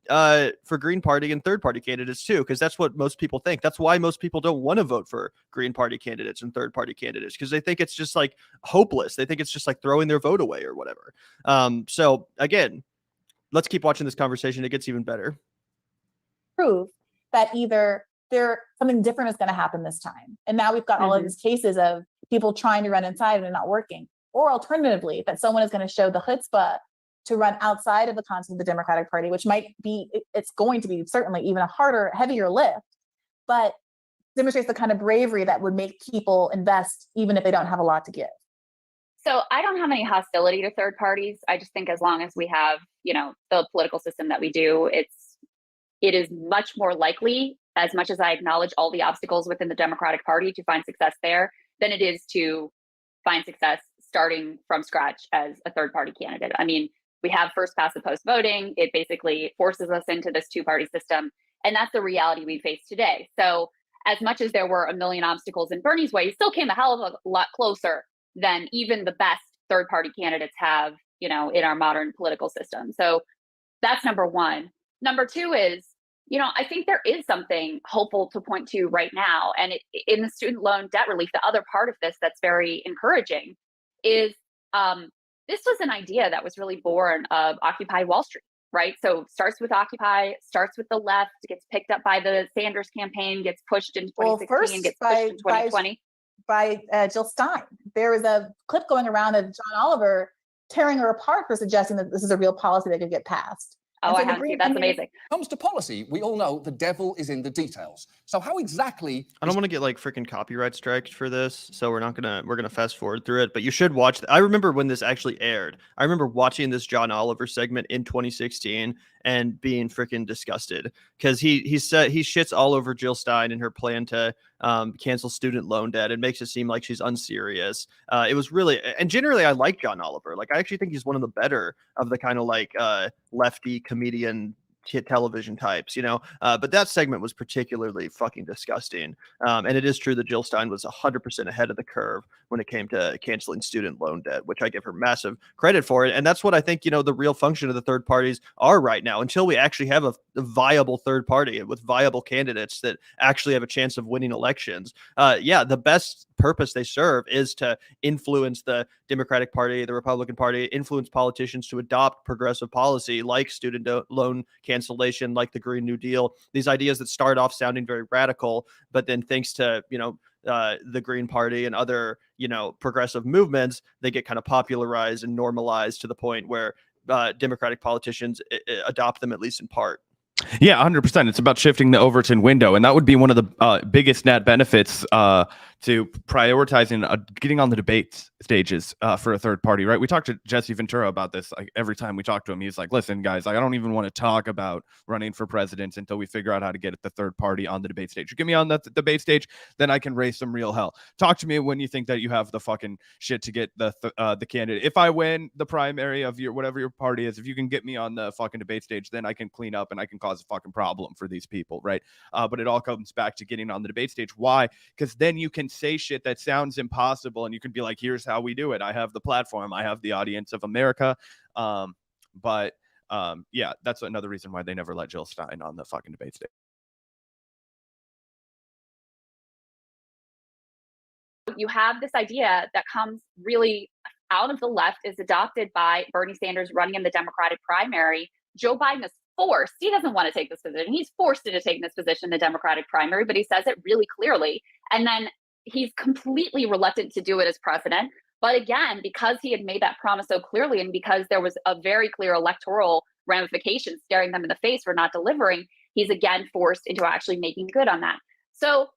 for Green Party and third party candidates too, because that's what most people think. That's why most people don't want to vote for Green Party candidates and third party candidates, because they think it's just like hopeless. They think it's just like throwing their vote away or whatever. So again, let's keep watching this conversation. It gets even better. Prove that either something different is going to happen this time, and now we've got all of these cases of people trying to run inside and not working, or alternatively, that someone is going to show the chutzpah to run outside of the context of the Democratic Party, which might be, it's going to be certainly even a harder, heavier lift, but demonstrates the kind of bravery that would make people invest even if they don't have a lot to give. So I don't have any hostility to third parties. I just think as long as we have, the political system that we do, it is much more likely, as much as I acknowledge all the obstacles within the Democratic Party, to find success there than it is to find success starting from scratch as a third party candidate. I mean, we have first past the post voting. It basically forces us into this two-party system. And that's the reality we face today. So as much as there were a million obstacles in Bernie's way, he still came a hell of a lot closer than even the best third-party candidates have, in our modern political system. So that's number one. Number two is, I think there is something hopeful to point to right now. And in the student loan debt relief, the other part of this that's very encouraging is this was an idea that was really born of Occupy Wall Street, right? So starts with Occupy, starts with the left, gets picked up by the Sanders campaign, gets pushed in 2016, gets pushed in 2020. By Jill Stein. There was a clip going around of John Oliver tearing her apart for suggesting that this is a real policy that could get passed. Oh, I haven't seen. That's amazing. Comes to policy, we all know the devil is in the details. So how exactly? I don't want to get like freaking copyright strikes for this, so we're gonna fast forward through it. But you should watch. I remember when this actually aired. I remember watching this John Oliver segment in 2016 and being freaking disgusted because he said he shits all over Jill Stein and her plan to cancel student loan debt. It makes it seem like she's unserious. It was really, and generally I like John Oliver. Like I actually think he's one of the better of the kind of like lefty comedian television types, but that segment was particularly fucking disgusting. And it is true that Jill Stein was 100% ahead of the curve when it came to canceling student loan debt, which I give her massive credit for it. And that's what I think, the real function of the third parties are right now, until we actually have a viable third party with viable candidates that actually have a chance of winning elections. The best purpose they serve is to influence the Democratic Party, the Republican Party, influence politicians to adopt progressive policy like student loan cancellation, like the Green New Deal, these ideas that start off sounding very radical, but then thanks to, the Green Party and other, progressive movements, they get kind of popularized and normalized to the point where Democratic politicians adopt them, at least in part. Yeah, 100%. It's about shifting the Overton window. And that would be one of the biggest net benefits to prioritizing getting on the debate stages for a third party, right? We talked to Jesse Ventura about this. Like every time we talk to him, he's like, listen, guys, I don't even want to talk about running for president until we figure out how to get the third party on the debate stage. You get me on the debate stage, then I can raise some real hell. Talk to me when you think that you have the fucking shit to get the candidate. If I win the primary of whatever your party is, if you can get me on the fucking debate stage, then I can clean up and I can cause a fucking problem for these people, right? But it all comes back to getting on the debate stage. Why? Because then you can say shit that sounds impossible and you can be like, here's how we do it. I have the platform. I have the audience of America. But that's another reason why they never let Jill Stein on the fucking debate stage. You have this idea that comes really out of the left, is adopted by Bernie Sanders running in the Democratic primary. Joe Biden is forced. He doesn't want to take this position. He's forced to take this position in the Democratic primary, but he says it really clearly. And then he's completely reluctant to do it as president. But again, because he had made that promise so clearly, and because there was a very clear electoral ramification staring them in the face for not delivering, he's again forced into actually making good on that. So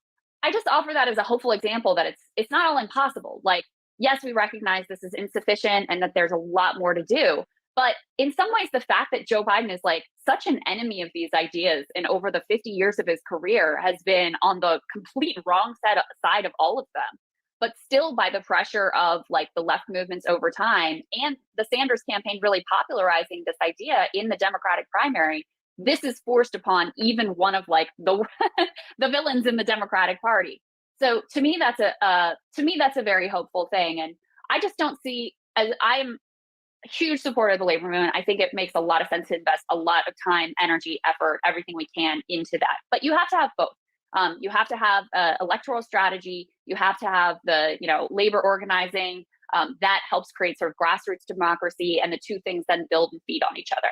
I just offer that as a hopeful example that it's not all impossible. Like, yes, we recognize this is insufficient and that there's a lot more to do. But in some ways, the fact that Joe Biden is like such an enemy of these ideas and over the 50 years of his career has been on the complete wrong side of all of them. but still by the pressure of like the left movements over time and the Sanders campaign really popularizing this idea in the Democratic primary, this is forced upon even one of like the the villains in the Democratic Party. So to me, that's a very hopeful thing. And I just don't see, as I'm a huge supporter of the labor movement. I think it makes a lot of sense to invest a lot of time, energy, effort, everything we can into that. But you have to have both. You have to have electoral strategy. You have to have the labor organizing that helps create sort of grassroots democracy, and the two things then build and feed on each other.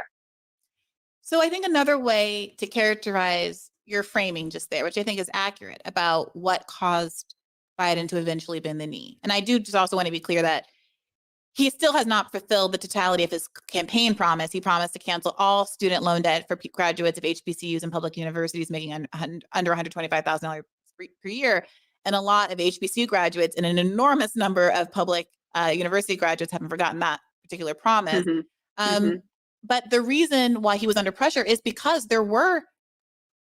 So I think another way to characterize your framing just there, which I think is accurate about what caused Biden to eventually bend the knee. And I do just also want to be clear that he still has not fulfilled the totality of his campaign promise. He promised to cancel all student loan debt for graduates of HBCUs and public universities making under $125,000 per year. And a lot of HBCU graduates and an enormous number of public university graduates haven't forgotten that particular promise. But the reason why he was under pressure is because there were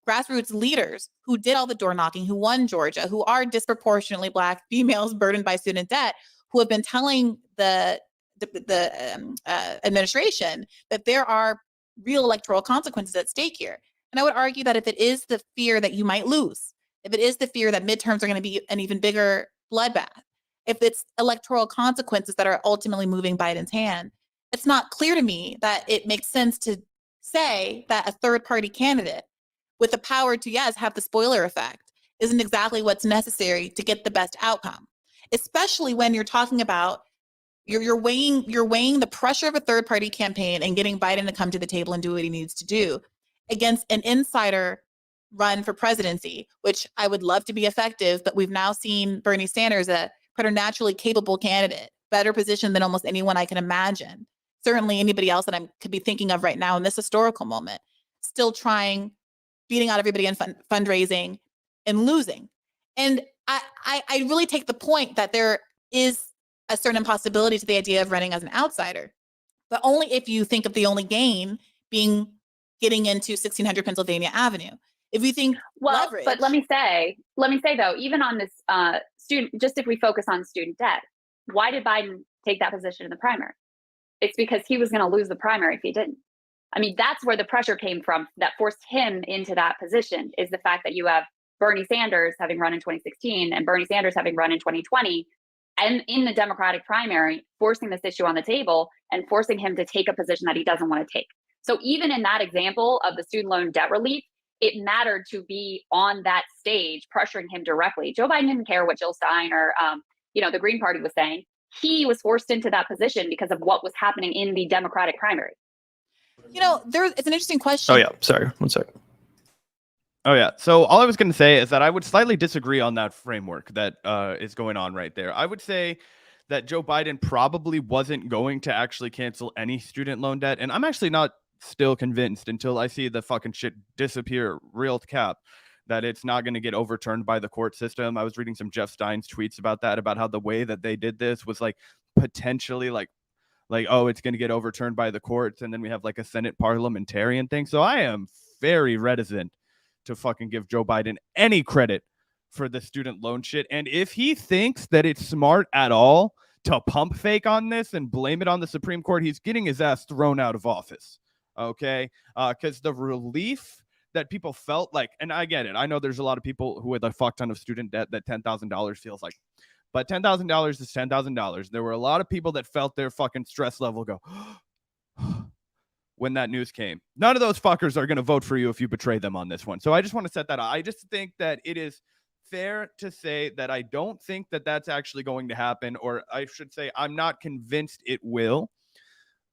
grassroots leaders who did all the door knocking, who won Georgia, who are disproportionately Black females burdened by student debt, who have been telling the administration that there are real electoral consequences at stake here. And I would argue that if it is the fear that you might lose, if it is the fear that midterms are going to be an even bigger bloodbath, if it's electoral consequences that are ultimately moving Biden's hand, it's not clear to me that it makes sense to say that a third-party candidate with the power to, yes, have the spoiler effect isn't exactly what's necessary to get the best outcome, especially when you're talking about you're weighing the pressure of a third-party campaign and getting Biden to come to the table and do what he needs to do against an insider run for presidency, which I would love to be effective, but we've now seen Bernie Sanders, a preternaturally capable candidate, better positioned than almost anyone I can imagine. Certainly anybody else that I could be thinking of right now in this historical moment, still trying, beating out everybody in fundraising and losing. And I really take the point that there is a certain possibility to the idea of running as an outsider, but only if you think of the only gain being getting into 1600 Pennsylvania Avenue. If you think leverage. But let me say though, even on this just if we focus on student debt, why did Biden take that position in the primary? It's because he was going to lose the primary if he didn't. I mean, that's where the pressure came from that forced him into that position, is the fact that you have Bernie Sanders having run in 2016 and Bernie Sanders having run in 2020 and in the Democratic primary, forcing this issue on the table and forcing him to take a position that he doesn't want to take. So even in that example of the student loan debt relief, it mattered to be on that stage, pressuring him directly. Joe Biden didn't care what Jill Stein or, the Green Party was saying. He was forced into that position because of what was happening in the Democratic primary. It's an interesting question. Oh, yeah. Sorry. 1 second. Oh, yeah. So all I was going to say is that I would slightly disagree on that framework that is going on right there. I would say that Joe Biden probably wasn't going to actually cancel any student loan debt. And I'm actually not still convinced until I see the fucking shit disappear real cap that it's not going to get overturned by the court system. I was reading some Jeff Stein's tweets about that, about how the way that they did this was like potentially like, oh, it's going to get overturned by the courts. And then we have like a Senate parliamentarian thing. So I am very reticent to fucking give Joe Biden any credit for the student loan shit. And if he thinks that it's smart at all to pump fake on this and blame it on the Supreme Court, he's getting his ass thrown out of office. Okay. Because the relief that people felt like, and I get it. I know there's a lot of people who had a fuck ton of student debt that $10,000 feels like, but $10,000 is $10,000. There were a lot of people that felt their fucking stress level go when that news came. None of those fuckers are going to vote for you if you betray them on this one. So I just want to set that up. I just think that it is fair to say that I don't think that that's actually going to happen, or I should say I'm not convinced it will.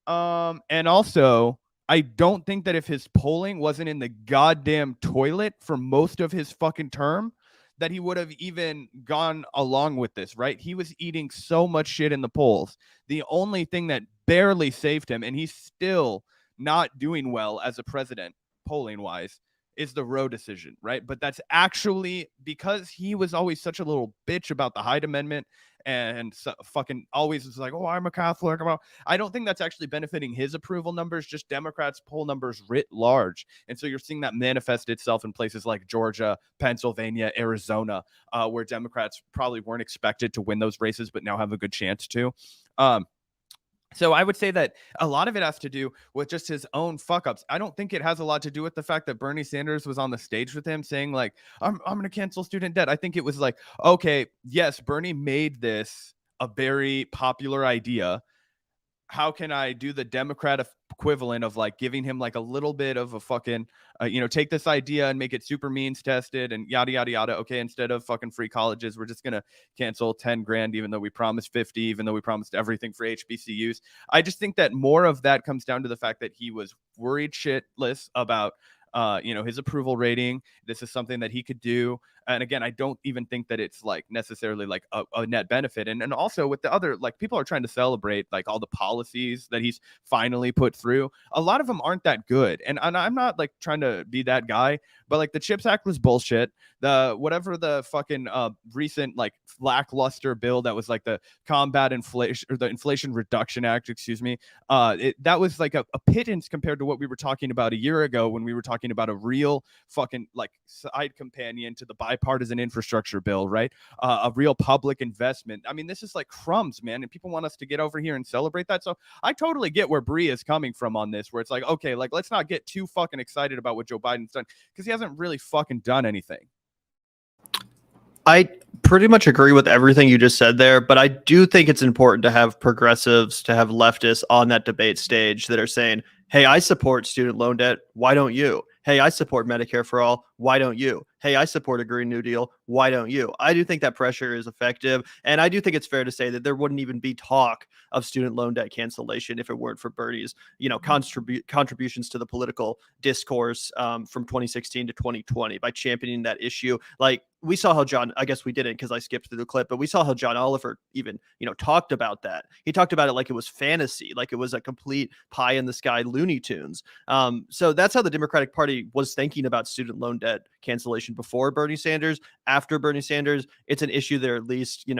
And also, I don't think that if his polling wasn't in the goddamn toilet for most of his fucking term, that he would have even gone along with this, right? He was eating so much shit in the polls. The only thing that barely saved him, and he's still not doing well as a president, polling-wise, is the Roe decision, right? But that's actually because he was always such a little bitch about the Hyde Amendment and so fucking always was like, oh, I'm a Catholic. I don't think that's actually benefiting his approval numbers, just Democrats' poll numbers writ large. And so you're seeing that manifest itself in places like Georgia, Pennsylvania, Arizona, where Democrats probably weren't expected to win those races, but now have a good chance to. So I would say that a lot of it has to do with just his own fuck ups. I don't think it has a lot to do with the fact that Bernie Sanders was on the stage with him saying like, I'm going to cancel student debt. I think it was like, okay, yes, Bernie made this a very popular idea. How can I do the Democrat equivalent of like giving him like a little bit of a fucking, take this idea and make it super means tested and yada, yada, yada. Okay. Instead of fucking free colleges, we're just going to cancel 10 grand, even though we promised 50, even though we promised everything for HBCUs. I just think that more of that comes down to the fact that he was worried shitless about his approval rating. This is something that he could do. And again, I don't even think that it's like necessarily like a net benefit. And also with the other, like people are trying to celebrate like all the policies that he's finally put through. A lot of them aren't that good. And I'm not like trying to be that guy, but like the CHIPS Act was bullshit. Whatever the fucking recent like lackluster bill that was like the combat inflation or the Inflation Reduction Act, excuse me. That was like a pittance compared to what we were talking about a year ago when we were talking about a real fucking like side companion to the bipartisan infrastructure bill, right? A real public investment. I mean, this is like crumbs, man. And people want us to get over here and celebrate that. So I totally get where Brie is coming from on this, where it's like, okay, like let's not get too fucking excited about what Joe Biden's done because he hasn't really fucking done anything. I pretty much agree with everything you just said there, but I do think it's important to have progressives, to have leftists on that debate stage that are saying, hey, I support student loan debt. Why don't you? Hey, I support Medicare for all. Why don't you? Hey, I support a Green New Deal. Why don't you? I do think that pressure is effective. And I do think it's fair to say that there wouldn't even be talk of student loan debt cancellation if it weren't for Bernie's, contributions to the political discourse from 2016 to 2020 by championing that issue. Like we saw how I guess we didn't because I skipped through the clip, but we saw how John Oliver even, talked about that. He talked about it like it was fantasy, like it was a complete pie in the sky Looney Tunes. So that's how the Democratic Party was thinking about student loan debt cancellation before Bernie Sanders. After Bernie Sanders, it's an issue they're at least,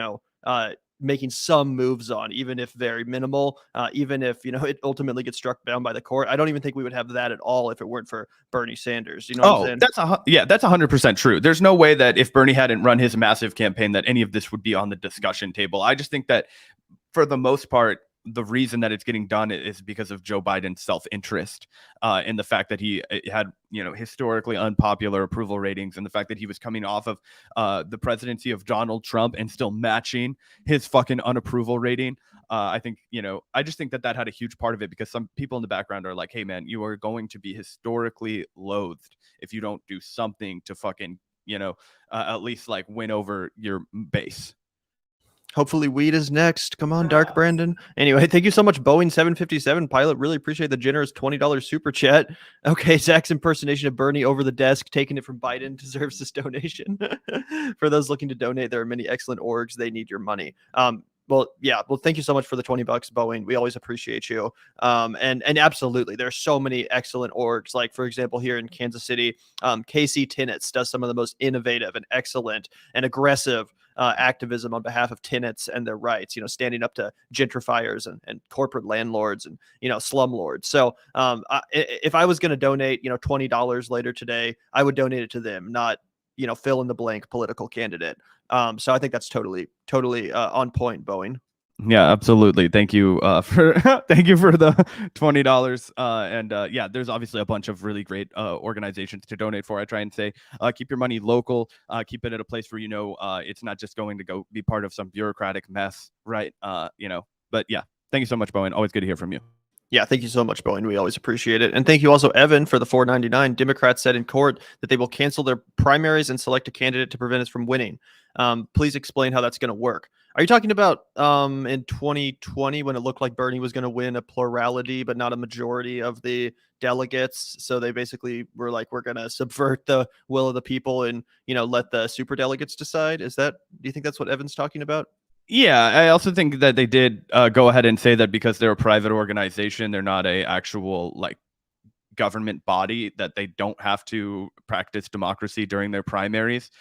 making some moves on, even if very minimal, even if, it ultimately gets struck down by the court. I don't even think we would have that at all if it weren't for Bernie Sanders. You know what I'm saying? That's 100% true. There's no way that if Bernie hadn't run his massive campaign that any of this would be on the discussion table. I just think that for the most part, the reason that it's getting done is because of Joe Biden's self-interest in the fact that he had, historically unpopular approval ratings and the fact that he was coming off of the presidency of Donald Trump and still matching his fucking unapproval rating. I think, I just think that had a huge part of it because some people in the background are like, hey, man, you are going to be historically loathed if you don't do something to fucking, at least like win over your base. Hopefully weed is next. Come on, Dark Brandon. Anyway, thank you so much, Boeing 757 pilot. Really appreciate the generous $20 super chat. Okay, Zach's impersonation of Bernie over the desk, taking it from Biden, deserves this donation. For those looking to donate, there are many excellent orgs. They need your money. Well, thank you so much for the $20, Boeing. We always appreciate you. And absolutely, there's so many excellent orgs. Like, for example, here in Kansas City, KC Tenets does some of the most innovative and excellent and aggressive activism on behalf of tenants and their rights, standing up to gentrifiers and corporate landlords and, slumlords. So if I was going to donate, $20 later today, I would donate it to them, not, fill in the blank political candidate. So I think that's totally on point, Boeing. Yeah, absolutely. Thank you for the $20. And there's obviously a bunch of really great organizations to donate for. I try and say keep your money local, keep it at a place where it's not just going to go be part of some bureaucratic mess, right? But yeah, thank you so much, Bowen. Always good to hear from you. Yeah, thank you so much, Bowen. We always appreciate it. And thank you also, Evan, for the $4.99. Democrats said in court that they will cancel their primaries and select a candidate to prevent us from winning. Please explain how that's going to work. Are you talking about in 2020 when it looked like Bernie was going to win a plurality but not a majority of the delegates? So they basically were like, we're going to subvert the will of the people and, let the super delegates decide. Do you think that's what Evan's talking about? Yeah, I also think that they did go ahead and say that because they're a private organization, they're not a actual like government body that they don't have to practice democracy during their primaries.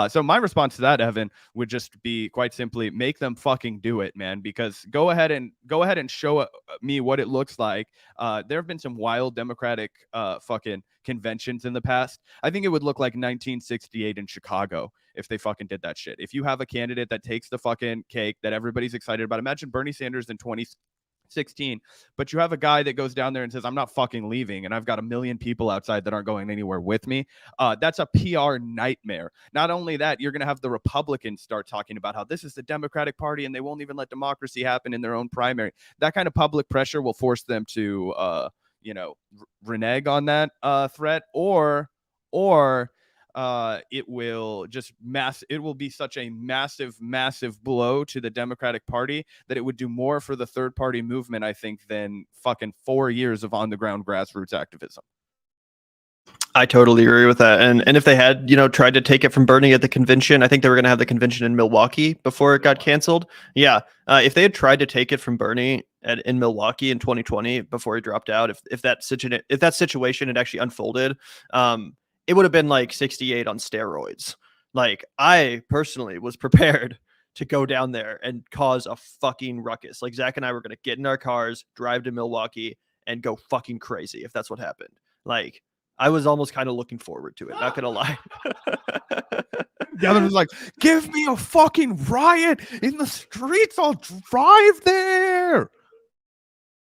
So my response to that, Evan, would just be quite simply make them fucking do it, man, because go ahead and show me what it looks like. There have been some wild Democratic fucking conventions in the past. I think it would look like 1968 in Chicago if they fucking did that shit. If you have a candidate that takes the fucking cake that everybody's excited about, imagine Bernie Sanders in 2016, but you have a guy that goes down there and says, I'm not fucking leaving, and I've got 1 million people outside that aren't going anywhere with me. That's a PR nightmare. Not only that, you're going to have the Republicans start talking about how this is the Democratic Party and they won't even let democracy happen in their own primary. That kind of public pressure will force them to renege on that threat, or it will just it will be such a massive blow to the Democratic Party that it would do more for the third party movement, I think, than fucking 4 years of on the ground grassroots activism. I totally agree with that. And if they had, tried to take it from Bernie at the convention, I think they were going to have the convention in Milwaukee before it got canceled. Yeah. If they had tried to take it from Bernie in Milwaukee in 2020 before he dropped out, if that situation had actually unfolded, it would have been like 68 on steroids. Like, I personally was prepared to go down there and cause a fucking ruckus. Like, Zach and I were going to get in our cars, drive to Milwaukee, and go fucking crazy if that's what happened. Like, I was almost kind of looking forward to it, not gonna lie. Gavin was like, give me a fucking riot in the streets, I'll drive there.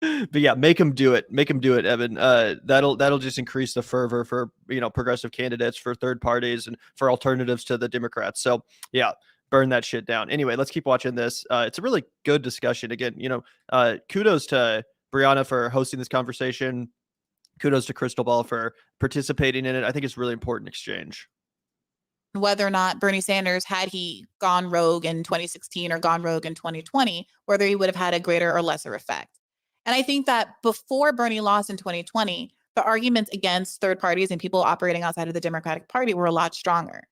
But yeah, make him do it, Evan. That'll just increase the fervor for progressive candidates, for third parties, and for alternatives to the Democrats. So yeah, burn that shit down. Anyway, let's keep watching this. It's a really good discussion. Again, kudos to Briahna for hosting this conversation. Kudos to Krystal for participating in it. I think it's a really important exchange. Whether or not Bernie Sanders, had he gone rogue in 2016 or gone rogue in 2020, whether he would have had a greater or lesser effect. And I think that before Bernie lost in 2020, the arguments against third parties and people operating outside of the Democratic Party were a lot stronger.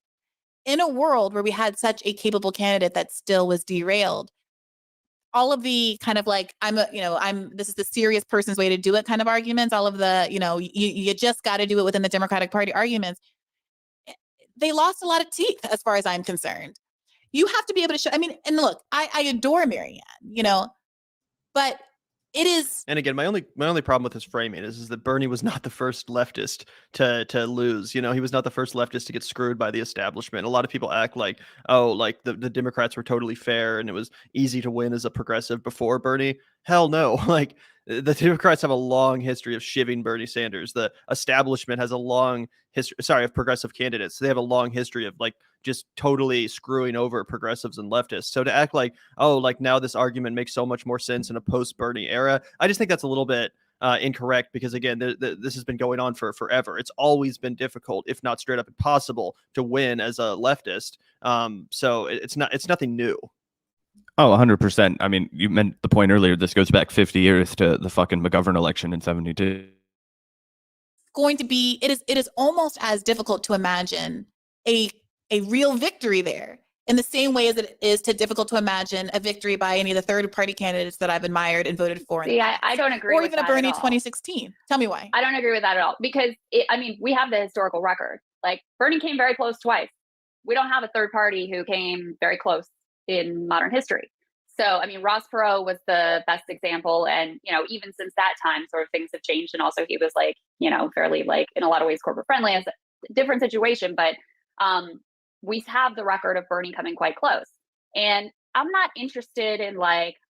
In a world where we had such a capable candidate that still was derailed, all of the kind of like, this is the serious person's way to do it kind of arguments, all of the, you just got to do it within the Democratic Party arguments, they lost a lot of teeth as far as I'm concerned. You have to be able to show, and look, I adore Marianne, but it is. And again, my only problem with his framing is that Bernie was not the first leftist to lose. He was not the first leftist to get screwed by the establishment. A lot of people act like, the Democrats were totally fair and it was easy to win as a progressive before Bernie. Hell no. Like, the Democrats have a long history of shivving Bernie Sanders. The establishment has a long history, of progressive candidates. They have a long history of just totally screwing over progressives and leftists. So to act like, now this argument makes so much more sense in a post-Bernie era, I just think that's a little bit incorrect, because again, this has been going on for forever. It's always been difficult, if not straight up impossible, to win as a leftist. So it's nothing new. Oh, 100%. You meant the point earlier. This goes back 50 years to the fucking McGovern election in 72. It is almost as difficult to imagine a real victory there, in the same way as it is difficult to imagine a victory by any of the third party candidates that I've admired and voted for. See, I don't agree or with even a that Bernie at all. 2016. Tell me why. I don't agree with that at all, because we have the historical record. Like, Bernie came very close twice. We don't have a third party who came very close in modern history. So, Ross Perot was the best example. And, even since that time, sort of things have changed. And also he was fairly in a lot of ways corporate friendly. It's a different situation. But we have the record of Bernie coming quite close. And I'm not interested in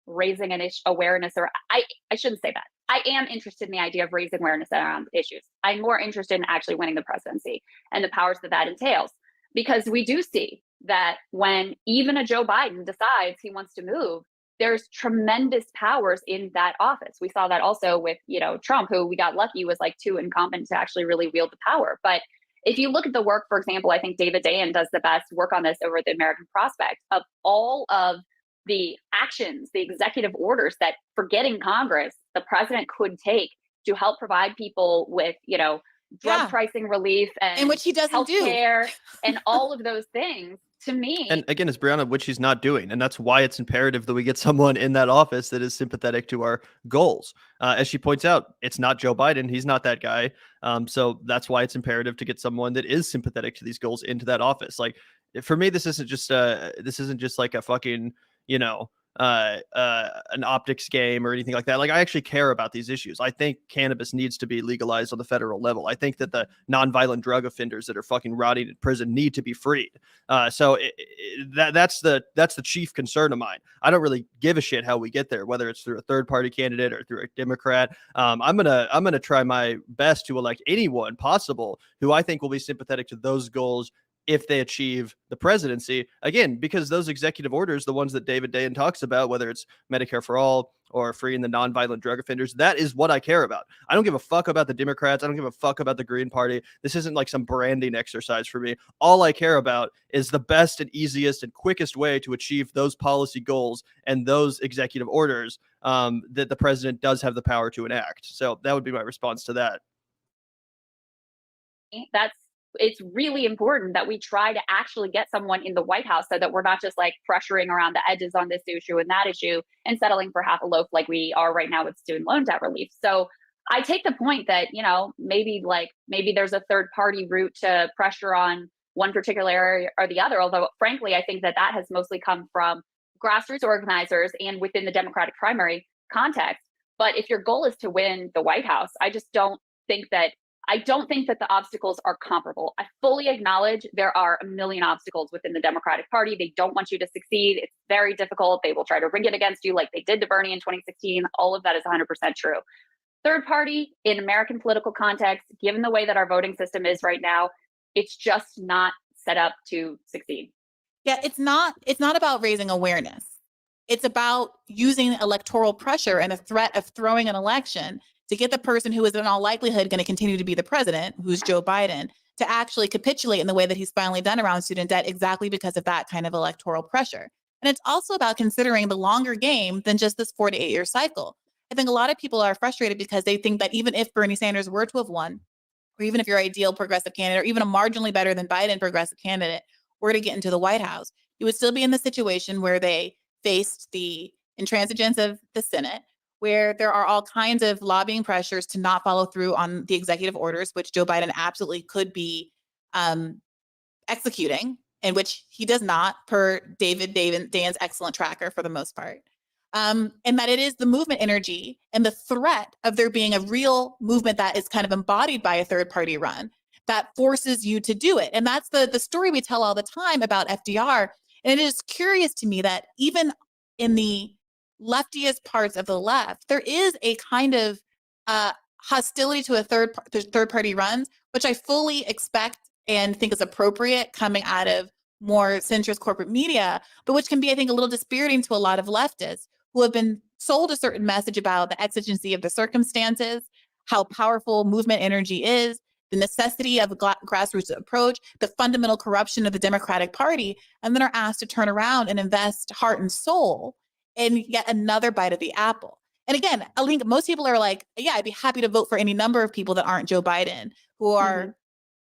raising an awareness, or I shouldn't say that. I am interested in the idea of raising awareness around issues. I'm more interested in actually winning the presidency and the powers that entails, because we do see that when even a Joe Biden decides he wants to move, there's tremendous powers in that office. We saw that also with, Trump, who we got lucky was too incompetent to actually really wield the power. But if you look at the work, for example, I think David Dayen does the best work on this over at the American Prospect, of all of the actions, the executive orders that, forgetting Congress, the president could take to help provide people with, drug pricing relief and which he doesn't healthcare and all of those things. To me, And again, it's Briahna, which he's not doing. And that's why it's imperative that we get someone in that office that is sympathetic to our goals. As she points out, it's not Joe Biden. He's not that guy. So that's why it's imperative to get someone that is sympathetic to these goals into that office. Like, for me, this isn't just like a fucking, an optics game or anything like that. Like, I actually care about these issues. I think cannabis needs to be legalized on the federal level. I think that the nonviolent drug offenders that are fucking rotting in prison need to be freed. So that's the chief concern of mine. I don't really give a shit how we get there, whether it's through a third party candidate or through a Democrat. I'm gonna try my best to elect anyone possible who I think will be sympathetic to those goals if they achieve the presidency, again, because those executive orders, the ones that David Dayen talks about, whether it's Medicare for all or freeing the nonviolent drug offenders, that is what I care about. I don't give a fuck about the Democrats. I don't give a fuck about the Green Party. This isn't like some branding exercise for me. All I care about is the best and easiest and quickest way to achieve those policy goals and those executive orders that the president does have the power to enact. So that would be my response to that. It's really important that we try to actually get someone in the White House so that we're not just like pressuring around the edges on this issue and that issue and settling for half a loaf like we are right now with student loan debt relief. So I take the point that, maybe there's a third party route to pressure on one particular area or the other. Although, frankly, I think that has mostly come from grassroots organizers and within the Democratic primary context. But if your goal is to win the White House, I don't think that the obstacles are comparable. I fully acknowledge there are a million obstacles within the Democratic Party. They don't want you to succeed. It's very difficult. They will try to rig it against you like they did to Bernie in 2016. All of that is 100% true. Third party in American political context, given the way that our voting system is right now, it's just not set up to succeed. Yeah, it's not about raising awareness. It's about using electoral pressure and a threat of throwing an election to get the person who is in all likelihood going to continue to be the president, who's Joe Biden, to actually capitulate in the way that he's finally done around student debt exactly because of that kind of electoral pressure. And it's also about considering the longer game than just this 4 to 8 year cycle. I think a lot of people are frustrated because they think that even if Bernie Sanders were to have won, or even if your ideal progressive candidate, or even a marginally better than Biden progressive candidate were to get into the White House, you would still be in the situation where they faced the intransigence of the Senate, where there are all kinds of lobbying pressures to not follow through on the executive orders, which Joe Biden absolutely could be executing, and which he does not, per David Dayen's excellent tracker for the most part. And that it is the movement energy and the threat of there being a real movement that is kind of embodied by a third party run that forces you to do it. And that's the story we tell all the time about FDR. And it is curious to me that even in the leftiest parts of the left, there is a kind of hostility to a third party runs, which I fully expect and think is appropriate coming out of more centrist corporate media, but which can be, I think, a little dispiriting to a lot of leftists who have been sold a certain message about the exigency of the circumstances, how powerful movement energy is, the necessity of a grassroots approach, the fundamental corruption of the Democratic Party, and then are asked to turn around and invest heart and soul in yet another bite of the apple. And again, I think most people are like, yeah, I'd be happy to vote for any number of people that aren't Joe Biden, who are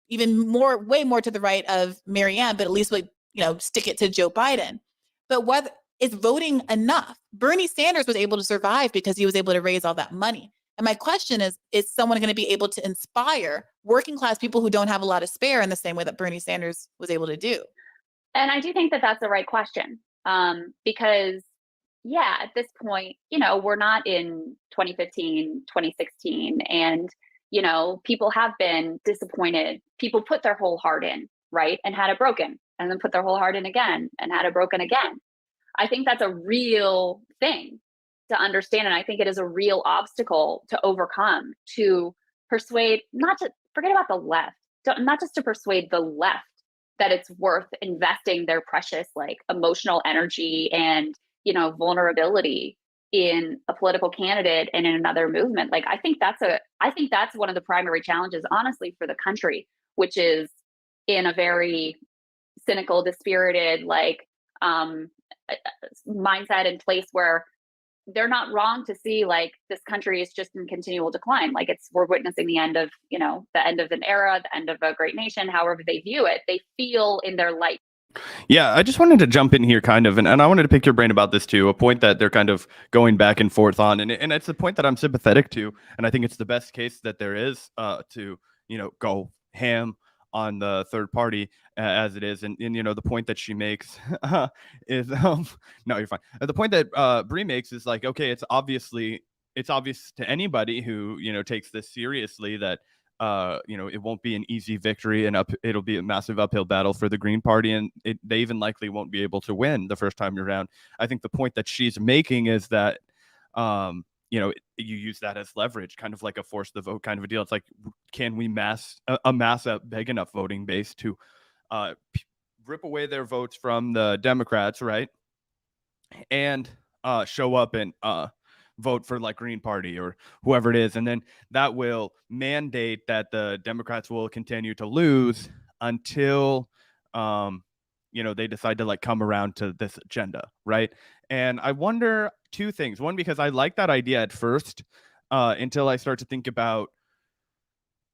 way more to the right of Marianne, but at least stick it to Joe Biden. But whether is voting enough? Bernie Sanders was able to survive because he was able to raise all that money. And my question is someone going to be able to inspire working class people who don't have a lot of spare in the same way that Bernie Sanders was able to do? And I do think that that's the right question, because, yeah, at this point, we're not in 2015, 2016, and, people have been disappointed. People put their whole heart in, right, and had it broken, and then put their whole heart in again and had it broken again. I think that's a real thing to understand. And I think it is a real obstacle to overcome, to persuade, forget about the left, not just to persuade the left that it's worth investing their precious, emotional energy and, vulnerability in a political candidate and in another movement. I think that's one of the primary challenges, honestly, for the country, which is in a very cynical, dispirited, mindset in place where they're not wrong to see this country is just in continual decline. We're witnessing the end of, the end of an era, the end of a great nation, however they view it. They feel in their light Yeah, I just wanted to jump in here kind of, and I wanted to pick your brain about this too, a point that they're kind of going back and forth on. And it's a point that I'm sympathetic to. And I think it's the best case that there is to, go ham on the third party as it is. And the point that she makes is, no, you're fine. The point that Brie makes is like, okay, it's obvious to anybody who, takes this seriously that it won't be an easy victory, and it'll be a massive uphill battle for the Green Party, and they even likely won't be able to win the first time around. I think the point that she's making is that, you use that as leverage, kind of like a force the vote kind of a deal. It's like, can we amass a big enough voting base to rip away their votes from the Democrats, right? And show up and vote for like Green Party or whoever it is. And then that will mandate that the Democrats will continue to lose until, they decide to like come around to this agenda. Right. And I wonder two things. One, because I like that idea at first until I start to think about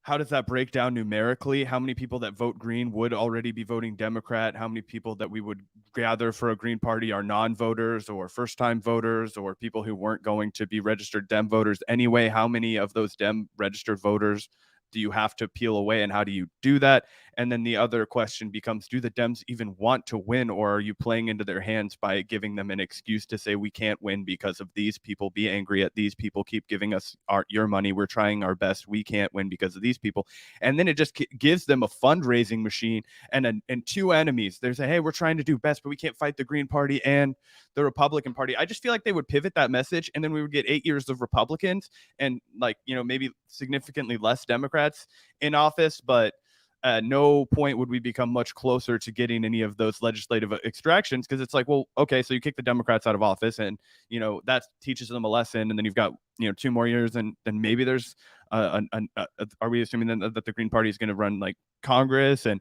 how does that break down numerically? How many people that vote Green would already be voting Democrat? How many people that we would gather for a Green Party are non-voters or first-time voters or people who weren't going to be registered Dem voters anyway? How many of those Dem registered voters do you have to peel away, and how do you do that? And then the other question becomes, do the Dems even want to win, or are you playing into their hands by giving them an excuse to say we can't win because of these people, be angry at these people, keep giving us your money, we're trying our best, we can't win because of these people. And then it just gives them a fundraising machine and two enemies. There's hey, we're trying to do best, but we can't fight the Green Party and the Republican Party. I just feel like they would pivot that message, and then we would get 8 years of Republicans and maybe significantly less Democrats in office, but at no point would we become much closer to getting any of those legislative extractions, because it's like, well, okay, so you kick the Democrats out of office and, that teaches them a lesson. And then you've got, 2 more years, and then maybe there's, are we assuming then that the Green Party is going to run like Congress and,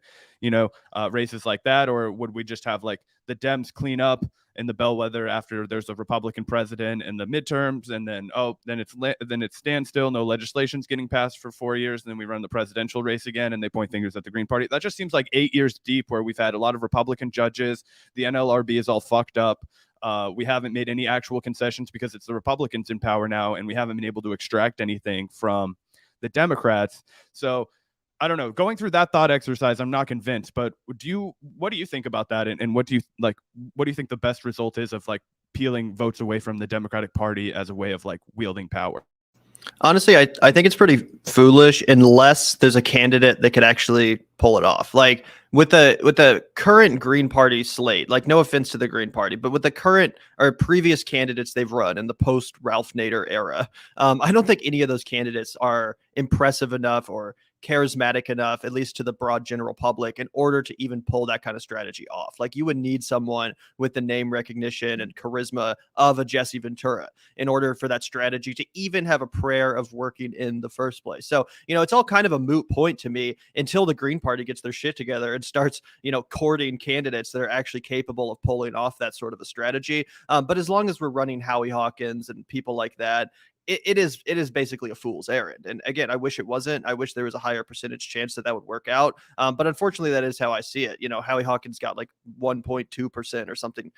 races like that? Or would we just have like the Dems clean up in the bellwether after there's a Republican president in the midterms, and then then it stands still, no legislation's getting passed for 4 years, and then we run the presidential race again and they point fingers at the Green Party? That just seems like 8 years deep, where we've had a lot of Republican judges, the NLRB is all fucked up, we haven't made any actual concessions because it's the Republicans in power now, and we haven't been able to extract anything from the Democrats. So I don't know. Going through that thought exercise, I'm not convinced. But what do you think about that? And what do you like? What do you think the best result is of like peeling votes away from the Democratic Party as a way of like wielding power? Honestly, I think it's pretty foolish unless there's a candidate that could actually pull it off. Like with the current Green Party slate, like no offense to the Green Party, but with the current or previous candidates they've run in the post Ralph Nader era, I don't think any of those candidates are impressive enough or charismatic enough, at least to the broad general public, in order to even pull that kind of strategy off. Like you would need someone with the name recognition and charisma of a Jesse Ventura in order for that strategy to even have a prayer of working in the first place. So, it's all kind of a moot point to me until the Green Party gets their shit together and starts, courting candidates that are actually capable of pulling off that sort of a strategy. But as long as we're running Howie Hawkins and people like that, it is basically a fool's errand. And again, I wish it wasn't. I wish there was a higher percentage chance that would work out. But unfortunately, that is how I see it. Howie Hawkins got like 1.2% or something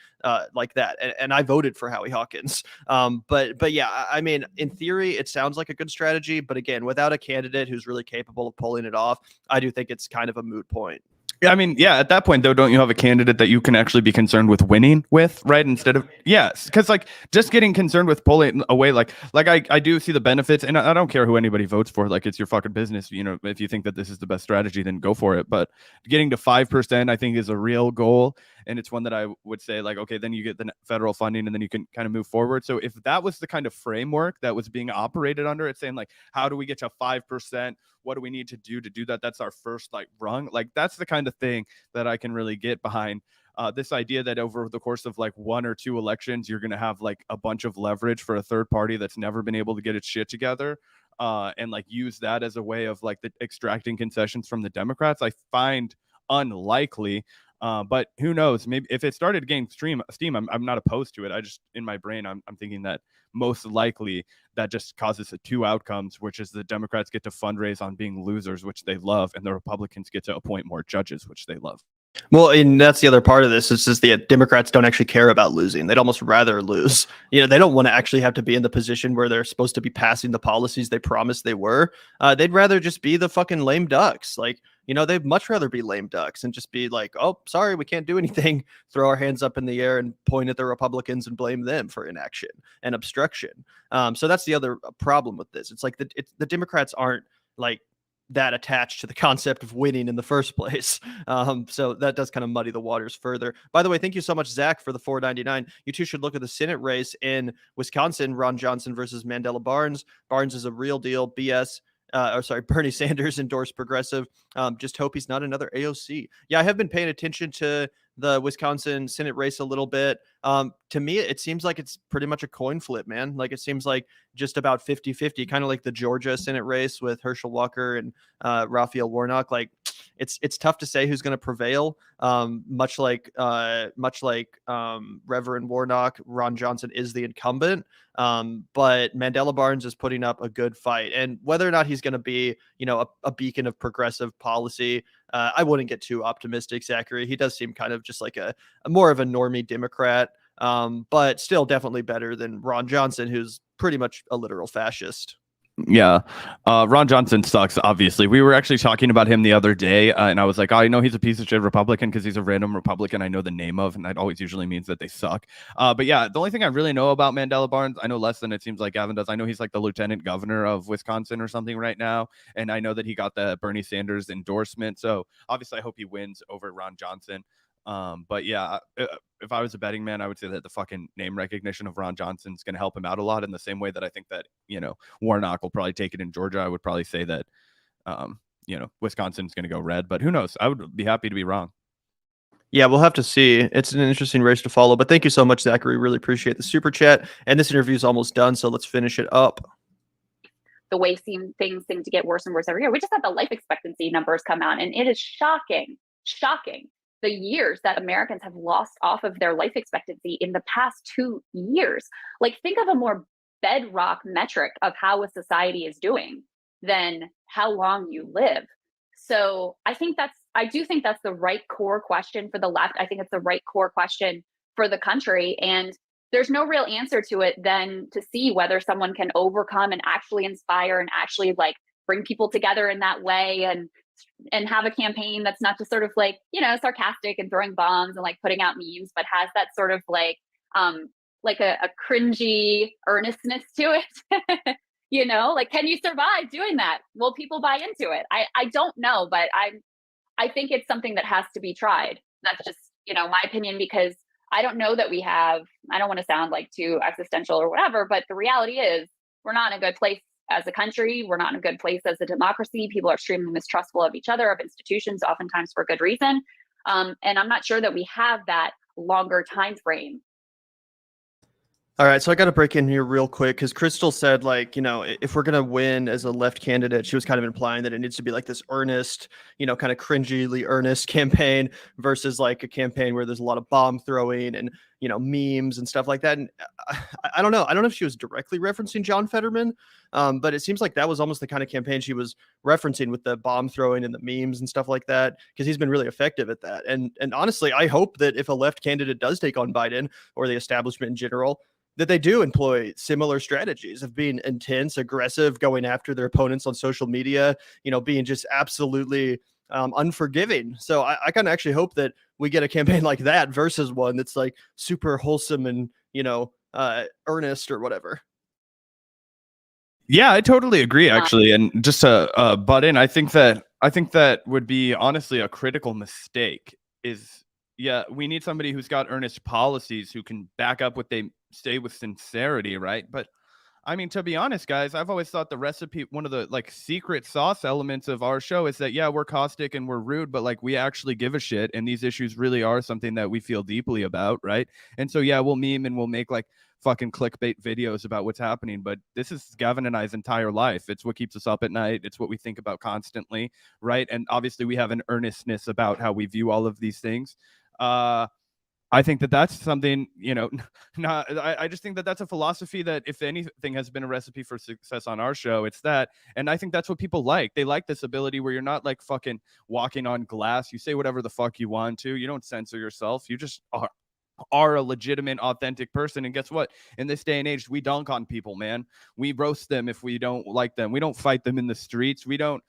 like that. And I voted for Howie Hawkins. But yeah, I mean, in theory, it sounds like a good strategy. But again, without a candidate who's really capable of pulling it off, I do think it's kind of a moot point. Yeah, I mean, yeah, at that point, though, don't you have a candidate that you can actually be concerned with winning with, right? Instead of, yes, because like just getting concerned with pulling away, like I do see the benefits, and I don't care who anybody votes for. Like, it's your fucking business. If you think that this is the best strategy, then go for it. But getting to 5%, I think, is a real goal. And it's one that I would say, like, okay, then you get the federal funding and then you can kind of move forward. So if that was the kind of framework that was being operated under, it's saying like, how do we get to 5%? What do we need to do that? That's our first like rung. Like that's the kind of thing that I can really get behind. This idea that over the course of like 1 or 2 elections, you're going to have like a bunch of leverage for a third party that's never been able to get its shit together. And like use that as a way of like extracting concessions from the Democrats, I find unlikely. But who knows? Maybe if it started to gain steam, I'm not opposed to it. I just, in my brain, I'm thinking that most likely that just causes 2 outcomes, which is the Democrats get to fundraise on being losers, which they love, and the Republicans get to appoint more judges, which they love. Well, and that's the other part of this. It's just the Democrats don't actually care about losing. They'd almost rather lose. They don't want to actually have to be in the position where they're supposed to be passing the policies they promised they were. They'd rather just be the fucking lame ducks. They'd much rather be lame ducks and just be like, oh, sorry, we can't do anything. Throw our hands up in the air and point at the Republicans and blame them for inaction and obstruction. So that's the other problem with this. It's like the Democrats aren't like that attached to the concept of winning in the first place. So that does kind of muddy the waters further. By the way, thank you so much, Zach, for the $4.99. You two should look at the Senate race in Wisconsin, Ron Johnson versus Mandela Barnes. Barnes is a real deal. Bernie Sanders endorsed progressive. Just hope he's not another AOC. Yeah, I have been paying attention to the Wisconsin Senate race a little bit. To me, it seems like it's pretty much a coin flip, man. Like it seems like just about 50-50, kind of like the Georgia Senate race with Herschel Walker and Raphael Warnock. Like it's tough to say who's going to prevail. Much like Reverend Warnock, Ron Johnson is the incumbent. But Mandela Barnes is putting up a good fight, and whether or not he's going to be, a beacon of progressive policy, I wouldn't get too optimistic. Zachary, he does seem kind of just like a more of a normie Democrat, but still definitely better than Ron Johnson, who's pretty much a literal fascist. Yeah. Ron Johnson sucks, obviously. We were actually talking about him the other day, and I was like, I know he's a piece of shit Republican because he's a random Republican I know the name of, and that always usually means that they suck. But yeah, the only thing I really know about Mandela Barnes, I know less than it seems like Gavin does. I know he's like the lieutenant governor of Wisconsin or something right now, and I know that he got the Bernie Sanders endorsement. So obviously I hope he wins over Ron Johnson. But yeah, if I was a betting man, I would say that the fucking name recognition of Ron Johnson is going to help him out a lot in the same way that I think that, Warnock will probably take it in Georgia. I would probably say that, Wisconsin's going to go red, but who knows? I would be happy to be wrong. Yeah, we'll have to see. It's an interesting race to follow, but thank you so much, Zachary. Really appreciate the super chat. And this interview is almost done, so let's finish it up. The way things seem to get worse and worse every year. We just had the life expectancy numbers come out, and it is shocking the years that Americans have lost off of their life expectancy in the past 2 years. Like, think of a more bedrock metric of how a society is doing than how long you live. So I do think that's the right core question for the left. I think it's the right core question for the country. And there's no real answer to it than to see whether someone can overcome and actually inspire and actually like bring people together in that way, and have a campaign that's not just sort of like, sarcastic and throwing bombs and like putting out memes, but has that sort of like a cringy earnestness to it. Like, can you survive doing that? Will people buy into it? I don't know, but I think it's something that has to be tried. That's just, my opinion, because I don't know that I don't want to sound like too existential or whatever, but the reality is we're not in a good place as a country. We're not in a good place as a democracy. People are extremely mistrustful of each other, of institutions, oftentimes for good reason. And I'm not sure that we have that longer time frame. All right, so I got to break in here real quick because Krystal said, if we're going to win as a left candidate, she was kind of implying that it needs to be like this earnest, kind of cringily earnest campaign versus like a campaign where there's a lot of bomb throwing and, memes and stuff like that. And I don't know. I don't know if she was directly referencing John Fetterman, but it seems like that was almost the kind of campaign she was referencing with the bomb throwing and the memes and stuff like that, because he's been really effective at that. And honestly, I hope that if a left candidate does take on Biden or the establishment in general, that they do employ similar strategies of being intense, aggressive, going after their opponents on social media, being just absolutely unforgiving. So I kind of actually hope that we get a campaign like that versus one that's like super wholesome and, earnest or whatever. Yeah, I totally agree, actually. And just to butt in, I think that would be honestly a critical mistake. Yeah, we need somebody who's got earnest policies who can back up what they say with sincerity, right? But I mean, to be honest, guys, I've always thought the recipe, one of the like secret sauce elements of our show is that, yeah, we're caustic and we're rude, but like we actually give a shit. And these issues really are something that we feel deeply about, right? And so, yeah, we'll meme and we'll make like fucking clickbait videos about what's happening. But this is Gavin and I's entire life. It's what keeps us up at night. It's what we think about constantly, right? And obviously we have an earnestness about how we view all of these things. I think that that's something, I just think that that's a philosophy that if anything has been a recipe for success on our show, it's that. And I think that's what people like. They like this ability where you're not like fucking walking on glass. You say whatever the fuck you want to. You don't censor yourself. You just are a legitimate, authentic person. And guess what? In this day and age, we dunk on people, man. We roast them if we don't like them. We don't fight them in the streets. We don't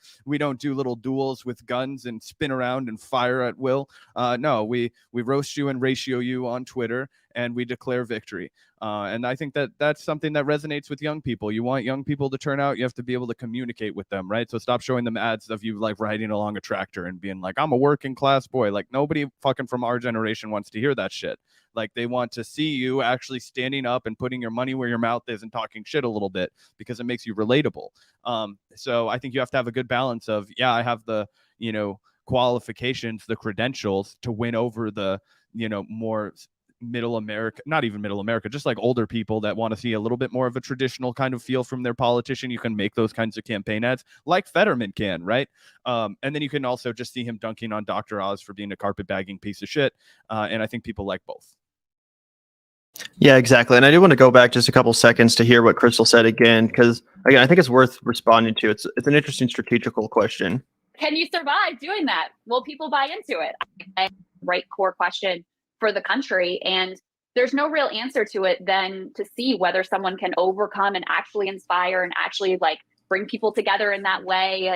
do little duels with guns and spin around and fire at will. No, we roast you and ratio you on Twitter, and we declare victory. And I think that that's something that resonates with young people. You want young people to turn out, you have to be able to communicate with them, right? So stop showing them ads of you like riding along a tractor and being like, I'm a working class boy. Like nobody fucking from our generation wants to hear that shit. Like they want to see you actually standing up and putting your money where your mouth is and talking shit a little bit because it makes you relatable. So I think you have to have a good balance of, yeah, I have the, qualifications, the credentials to win over the, more middle America, not even middle America, just like older people that want to see a little bit more of a traditional kind of feel from their politician. You can make those kinds of campaign ads like Fetterman can, right? And then you can also just see him dunking on Dr. Oz for being a carpetbagging piece of shit. And I think people like both. Yeah, exactly. And I do want to go back just a couple seconds to hear what Krystal said again, because again, I think it's worth responding to. It's an interesting strategical question. Can you survive doing that? Will people buy into it? I right core question for the country, and there's no real answer to it than to see whether someone can overcome and actually inspire and actually like bring people together in that way,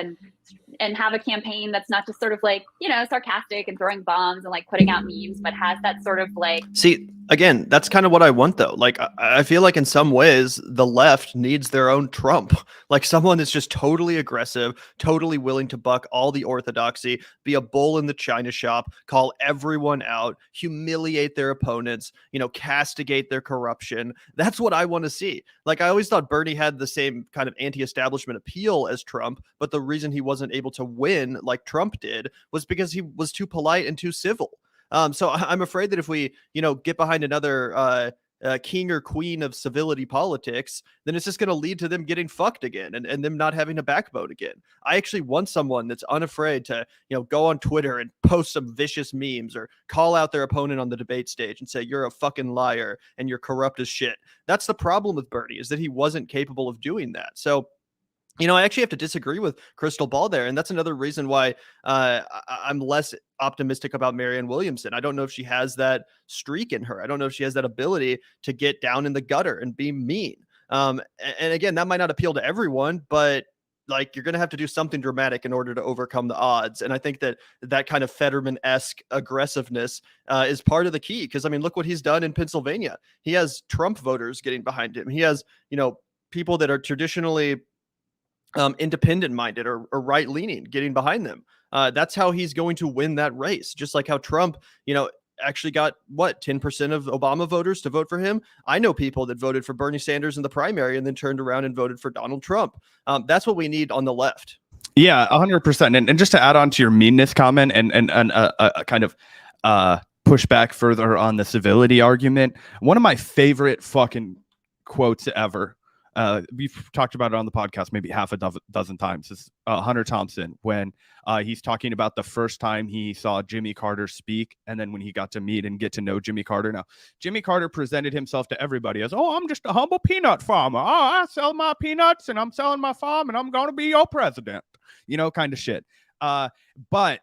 and have a campaign that's not just sort of like, sarcastic and throwing bombs and like putting out memes, but has that sort of like. See, again, that's kind of what I want though. Like, I feel like in some ways the left needs their own Trump, like someone that's just totally aggressive, totally willing to buck all the orthodoxy, be a bull in the china shop, call everyone out, humiliate their opponents, castigate their corruption. That's what I want to see. Like, I always thought Bernie had the same kind of anti-establishment appeal as Trump, but the reason he wasn't able to win like Trump did was because he was too polite and too civil. So I'm afraid that if we, get behind another king or queen of civility politics, then it's just going to lead to them getting fucked again and them not having a backbone again. I actually want someone that's unafraid to, go on Twitter and post some vicious memes or call out their opponent on the debate stage and say, you're a fucking liar and you're corrupt as shit. That's the problem with Bernie, is that he wasn't capable of doing that. So, I actually have to disagree with Krystal Ball there. And that's another reason why I'm less optimistic about Marianne Williamson. I don't know if she has that streak in her. I don't know if she has that ability to get down in the gutter and be mean. And again, that might not appeal to everyone, but like, you're going to have to do something dramatic in order to overcome the odds. And I think that kind of Fetterman-esque aggressiveness is part of the key. Because, I mean, look what he's done in Pennsylvania. He has Trump voters getting behind him. He has, people that are traditionally independent minded or right leaning getting behind them. That's how he's going to win that race. Just like how Trump, actually got 10% of Obama voters to vote for him. I know people that voted for Bernie Sanders in the primary and then turned around and voted for Donald Trump. That's what we need on the left. Yeah, 100%. And just to add on to your meanness comment and a kind of push back further on the civility argument, one of my favorite fucking quotes ever, we've talked about it on the podcast maybe half a dozen times, is Hunter Thompson, when he's talking about the first time he saw Jimmy Carter speak, and then when he got to meet and get to know Jimmy Carter. Now, Jimmy Carter presented himself to everybody as, I'm just a humble peanut farmer. I sell my peanuts and I'm selling my farm and I'm going to be your president, kind of shit. But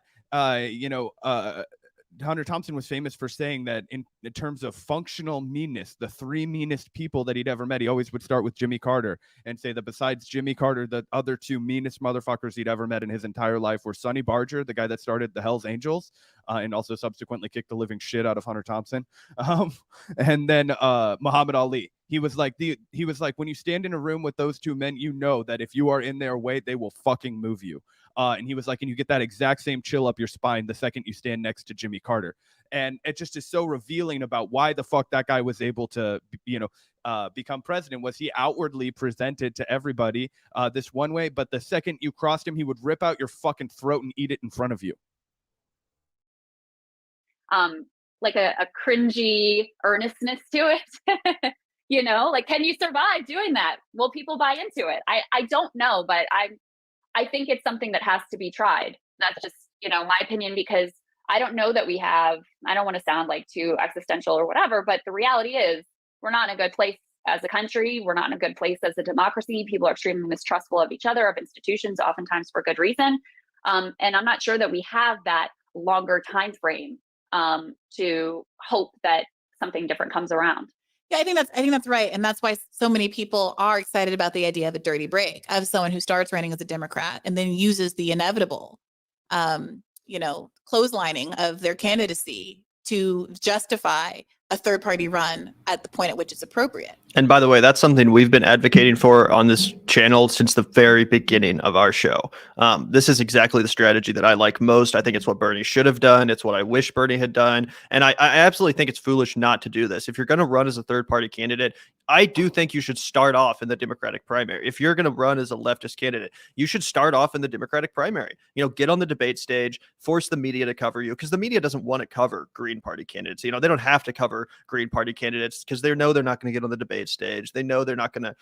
Hunter Thompson was famous for saying that in terms of functional meanness, the three meanest people that he'd ever met, he always would start with Jimmy Carter and say that besides Jimmy Carter, the other two meanest motherfuckers he'd ever met in his entire life were Sonny Barger, the guy that started the Hells Angels, and also subsequently kicked the living shit out of Hunter Thompson, and then Muhammad Ali. He was like, when you stand in a room with those two men, that if you are in their way, they will fucking move you. And he was like, and you get that exact same chill up your spine the second you stand next to Jimmy Carter. And it just is so revealing about why the fuck that guy was able to, become president. Was he outwardly presented to everybody this one way, but the second you crossed him, he would rip out your fucking throat and eat it in front of you. Like a cringy earnestness to it. Like, can you survive doing that? Will people buy into it? I don't know, but I think it's something that has to be tried. That's just, my opinion, because I don't know that we have, I don't want to sound like too existential or whatever, but the reality is we're not in a good place as a country. We're not in a good place as a democracy. People are extremely mistrustful of each other, of institutions, oftentimes for good reason. And I'm not sure that we have that longer time frame to hope that something different comes around. Yeah, I think that's right. And that's why so many people are excited about the idea of a dirty break, of someone who starts running as a Democrat and then uses the inevitable, clotheslining of their candidacy to justify a third party run at the point at which it's appropriate. And by the way, that's something we've been advocating for on this channel since the very beginning of our show. This is exactly the strategy that I like most. I think it's what Bernie should have done. It's what I wish Bernie had done. And I absolutely think it's foolish not to do this. If you're going to run as a third party candidate, I do think you should start off in the Democratic primary. If you're going to run as a leftist candidate, you should start off in the Democratic primary. Get on the debate stage, force the media to cover you, because the media doesn't want to cover Green Party candidates. They don't have to cover Green Party candidates because they know they're not going to get on the debate stage. They know they're not going to,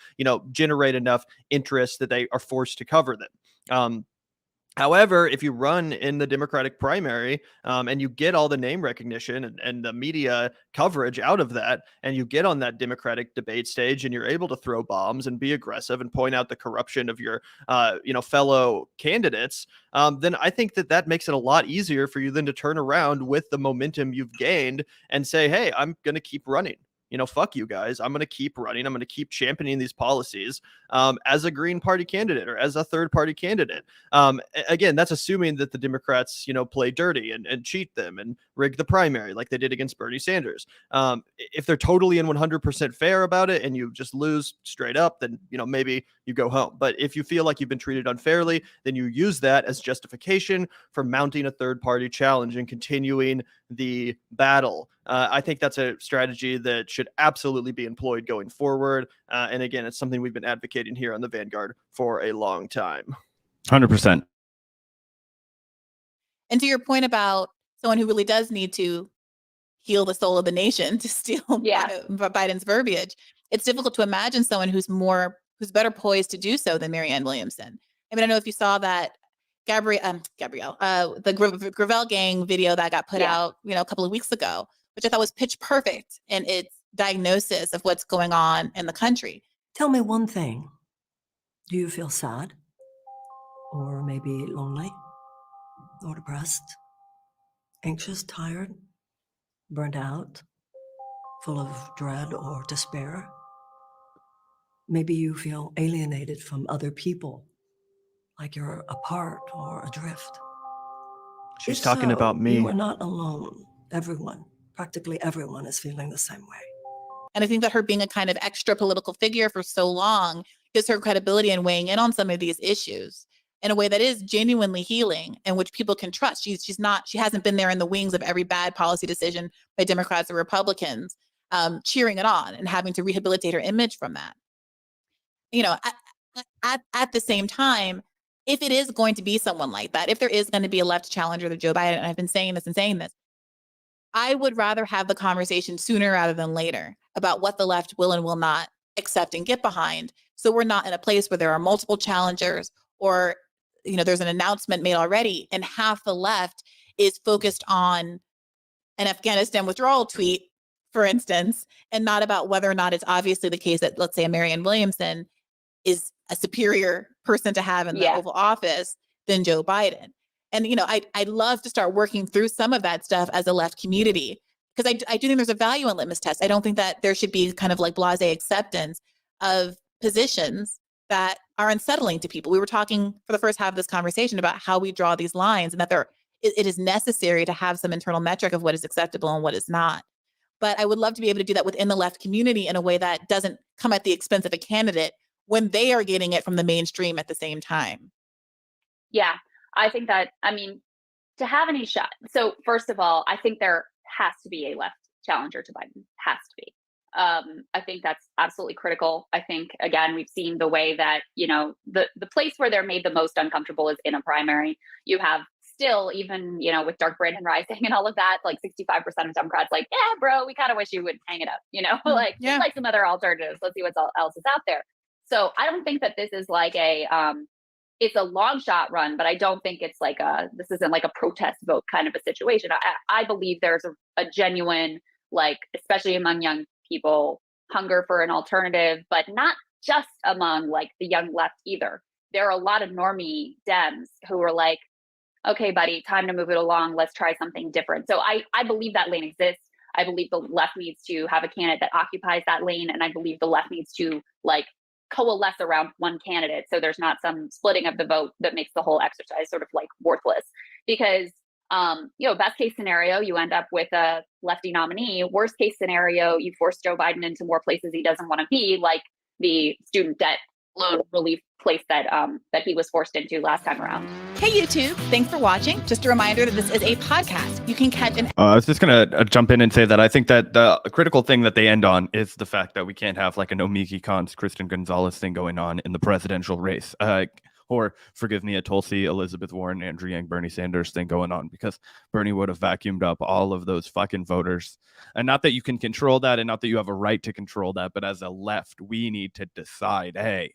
generate enough interest that they are forced to cover them. However, if you run in the Democratic primary and you get all the name recognition and the media coverage out of that, and you get on that Democratic debate stage and you're able to throw bombs and be aggressive and point out the corruption of your, fellow candidates, then I think that makes it a lot easier for you then to turn around with the momentum you've gained and say, hey, I'm going to keep running. Fuck you guys. I'm going to keep running. I'm going to keep championing these policies as a Green Party candidate or as a third party candidate. Again, that's assuming that the Democrats, play dirty and cheat them and rig the primary like they did against Bernie Sanders. If they're totally and 100% fair about it and you just lose straight up, then, maybe you go home. But if you feel like you've been treated unfairly, then you use that as justification for mounting a third party challenge and continuing the battle. I think that's a strategy that should absolutely be employed going forward. And again, it's something we've been advocating here on the Vanguard for a long time. 100%. And to your point about someone who really does need to heal the soul of the nation, to steal Biden's verbiage, it's difficult to imagine someone who's better poised to do so than Marianne Williamson. I mean, I know if you saw that the Gravel Gang video that got put out, a couple of weeks ago, which I thought was pitch perfect in its diagnosis of what's going on in the country. Tell me one thing. Do you feel sad? Or maybe lonely? Or depressed? Anxious, tired? Burnt out? Full of dread or despair? Maybe you feel alienated from other people, like you're apart or adrift. She's talking about me. You are not alone. Practically everyone is feeling the same way. And I think that her being a kind of extra political figure for so long gives her credibility in weighing in on some of these issues in a way that is genuinely healing and which people can trust. She hasn't been there in the wings of every bad policy decision by Democrats or Republicans, cheering it on and having to rehabilitate her image from that. At the same time, if it is going to be someone like that, if there is going to be a left challenger to Joe Biden, and I've been saying this, I would rather have the conversation sooner rather than later about what the left will and will not accept and get behind. So we're not in a place where there are multiple challengers or, there's an announcement made already and half the left is focused on an Afghanistan withdrawal tweet, for instance, and not about whether or not it's obviously the case that, let's say, Marianne Williamson is a superior person to have in the Oval Office than Joe Biden. And, I'd love to start working through some of that stuff as a left community, because I do think there's a value in litmus tests. I don't think that there should be kind of like blasé acceptance of positions that are unsettling to people. We were talking for the first half of this conversation about how we draw these lines and that it is necessary to have some internal metric of what is acceptable and what is not. But I would love to be able to do that within the left community in a way that doesn't come at the expense of a candidate when they are getting it from the mainstream at the same time. Yeah, I think that, to have any shot. So first of all, I think there has to be a left challenger to Biden. Has to be. I think that's absolutely critical. I think, again, we've seen the way that, the place where they're made the most uncomfortable is in a primary. You have still, even, with Dark Brandon rising and all of that, like 65% of Democrats like, yeah, bro, we kind of wish you would hang it up, like some other alternatives. Let's see what else is out there. So I don't think that this is like a it's a long shot run, but I don't think it's like this isn't like a protest vote kind of a situation. I believe there's a genuine, like, especially among young people, hunger for an alternative, but not just among like the young left either. There are a lot of normie Dems who are like, okay, buddy, time to move it along. Let's try something different. So I believe that lane exists. I believe the left needs to have a candidate that occupies that lane. And I believe the left needs to like coalesce around one candidate. So there's not some splitting of the vote that makes the whole exercise sort of like worthless. Because, best case scenario, you end up with a lefty nominee. Worst case scenario, you force Joe Biden into more places he doesn't want to be, like the student debt loan relief place that he was forced into last time around. Hey YouTube, thanks for watching. Just a reminder that this is a podcast. You can catch an I was just gonna jump in and say that I think that the critical thing that they end on is the fact that we can't have like an Omiki Khan's Kristen Gonzalez thing going on in the presidential race, or forgive me, a Tulsi, Elizabeth Warren, Andrew Yang, Bernie Sanders thing going on, because Bernie would have vacuumed up all of those fucking voters. And not that you can control that, and not that you have a right to control that, but as a left, we need to decide, hey,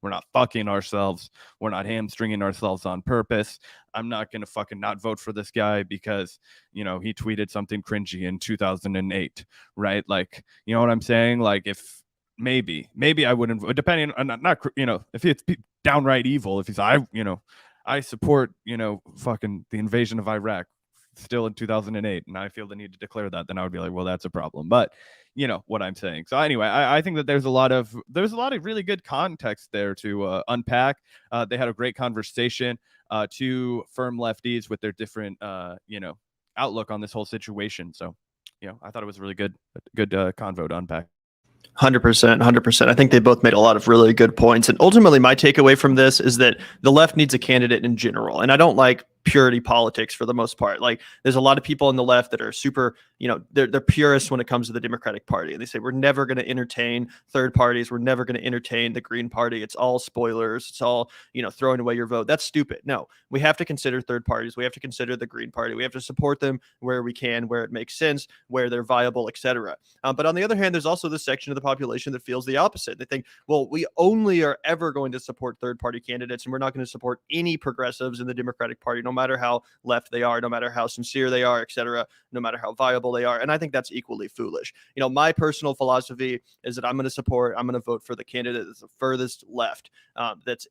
we're not fucking ourselves. We're not hamstringing ourselves on purpose. I'm not going to fucking not vote for this guy because, he tweeted something cringy in 2008, right? Like, you know what I'm saying? Like, if maybe I wouldn't, depending on, not if it's downright evil, if he's, I support, fucking the invasion of Iraq still in 2008, and I feel the need to declare that, then I would be like, well, that's a problem. But you know what I'm saying. So anyway, I think that there's a lot of really good context there to unpack. They had a great conversation, two firm lefties with their different outlook on this whole situation. So I thought it was a really good convo to unpack. 100%. I think they both made a lot of really good points. And ultimately, my takeaway from this is that the left needs a candidate in general. And I don't like purity politics for the most part. Like, there's a lot of people on the left that are super, they're purists when it comes to the Democratic Party. And they say, we're never going to entertain third parties. We're never going to entertain the Green Party. It's all spoilers. It's all, throwing away your vote. That's stupid. No, we have to consider third parties. We have to consider the Green Party. We have to support them where we can, where it makes sense, where they're viable, etc. But on the other hand, there's also this section of the population that feels the opposite. They think, well, we only are ever going to support third party candidates, and we're not going to support any progressives in the Democratic Party, no matter how left they are, no matter how sincere they are, etc., no matter how viable they are. And I think that's equally foolish. My personal philosophy is that I'm going to vote for the candidate that's the furthest left, that's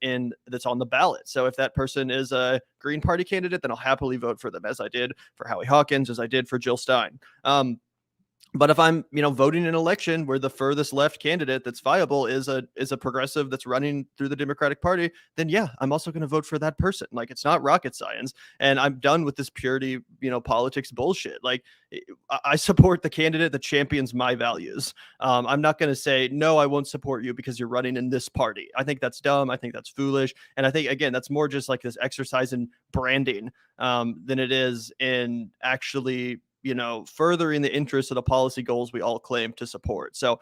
on the ballot. So if that person is a Green Party candidate, then I'll happily vote for them, as I did for Howie Hawkins, as I did for Jill Stein. But if I'm, voting in an election where the furthest left candidate that's viable is a progressive that's running through the Democratic Party, then yeah, I'm also going to vote for that person. Like, it's not rocket science, and I'm done with this purity, politics bullshit. Like, I support the candidate that champions my values. I'm not going to say, no, I won't support you because you're running in this party. I think that's dumb. I think that's foolish. And I think, again, that's more just like this exercise in branding than it is in actually furthering the interests of the policy goals we all claim to support. So,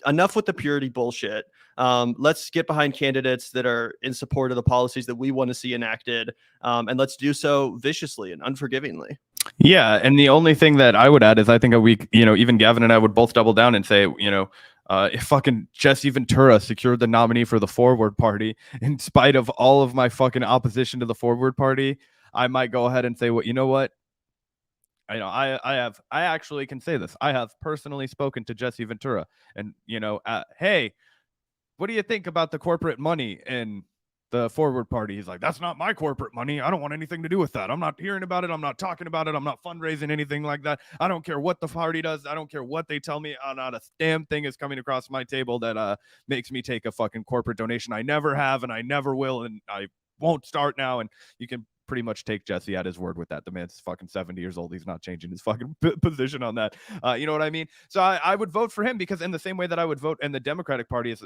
enough with the purity bullshit. Let's get behind candidates that are in support of the policies that we want to see enacted. And let's do so viciously and unforgivingly. Yeah. And the only thing that I would add is I think even Gavin and I would both double down and say, if fucking Jesse Ventura secured the nominee for the Forward Party, in spite of all of my fucking opposition to the Forward Party, I might go ahead and say, well, you know what? I actually can say this. I have personally spoken to Jesse Ventura, and hey, what do you think about the corporate money in the Forward Party? He's like, that's not my corporate money. I don't want anything to do with that. I'm not hearing about it. I'm not talking about it. I'm not fundraising anything like that. I don't care what the party does. I don't care what they tell me. Not a damn thing is coming across my table that makes me take a fucking corporate donation. I never have, and I never will, and I won't start now. And you can pretty much take Jesse at his word with that. The man's fucking 70 years old. He's not changing his fucking position on that. You know what I mean? So I would vote for him, because in the same way that I would vote, and the Democratic Party is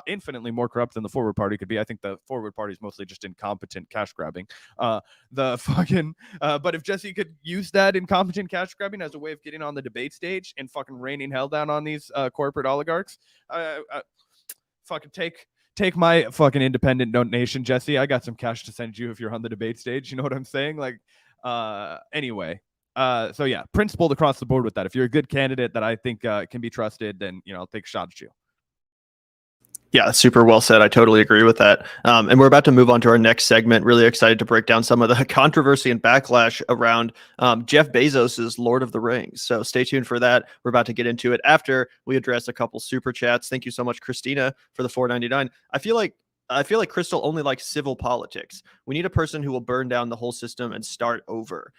infinitely more corrupt than the Forward Party could be. I think the Forward Party is mostly just incompetent cash grabbing. But if Jesse could use that incompetent cash grabbing as a way of getting on the debate stage and fucking raining hell down on these corporate oligarchs, fucking take my fucking independent donation, Jesse. I got some cash to send you if you're on the debate stage. You know what I'm saying? Like, anyway. So yeah, principled across the board with that. If you're a good candidate that I think can be trusted, then I'll take a shot at you. Yeah, super well said. I totally agree with that. And we're about to move on to our next segment. Really excited to break down some of the controversy and backlash around Jeff Bezos's Lord of the Rings. So stay tuned for that. We're about to get into it after we address a couple super chats. Thank you so much, Christina, for the $4.99. I feel like Krystal only likes civil politics. We need a person who will burn down the whole system and start over.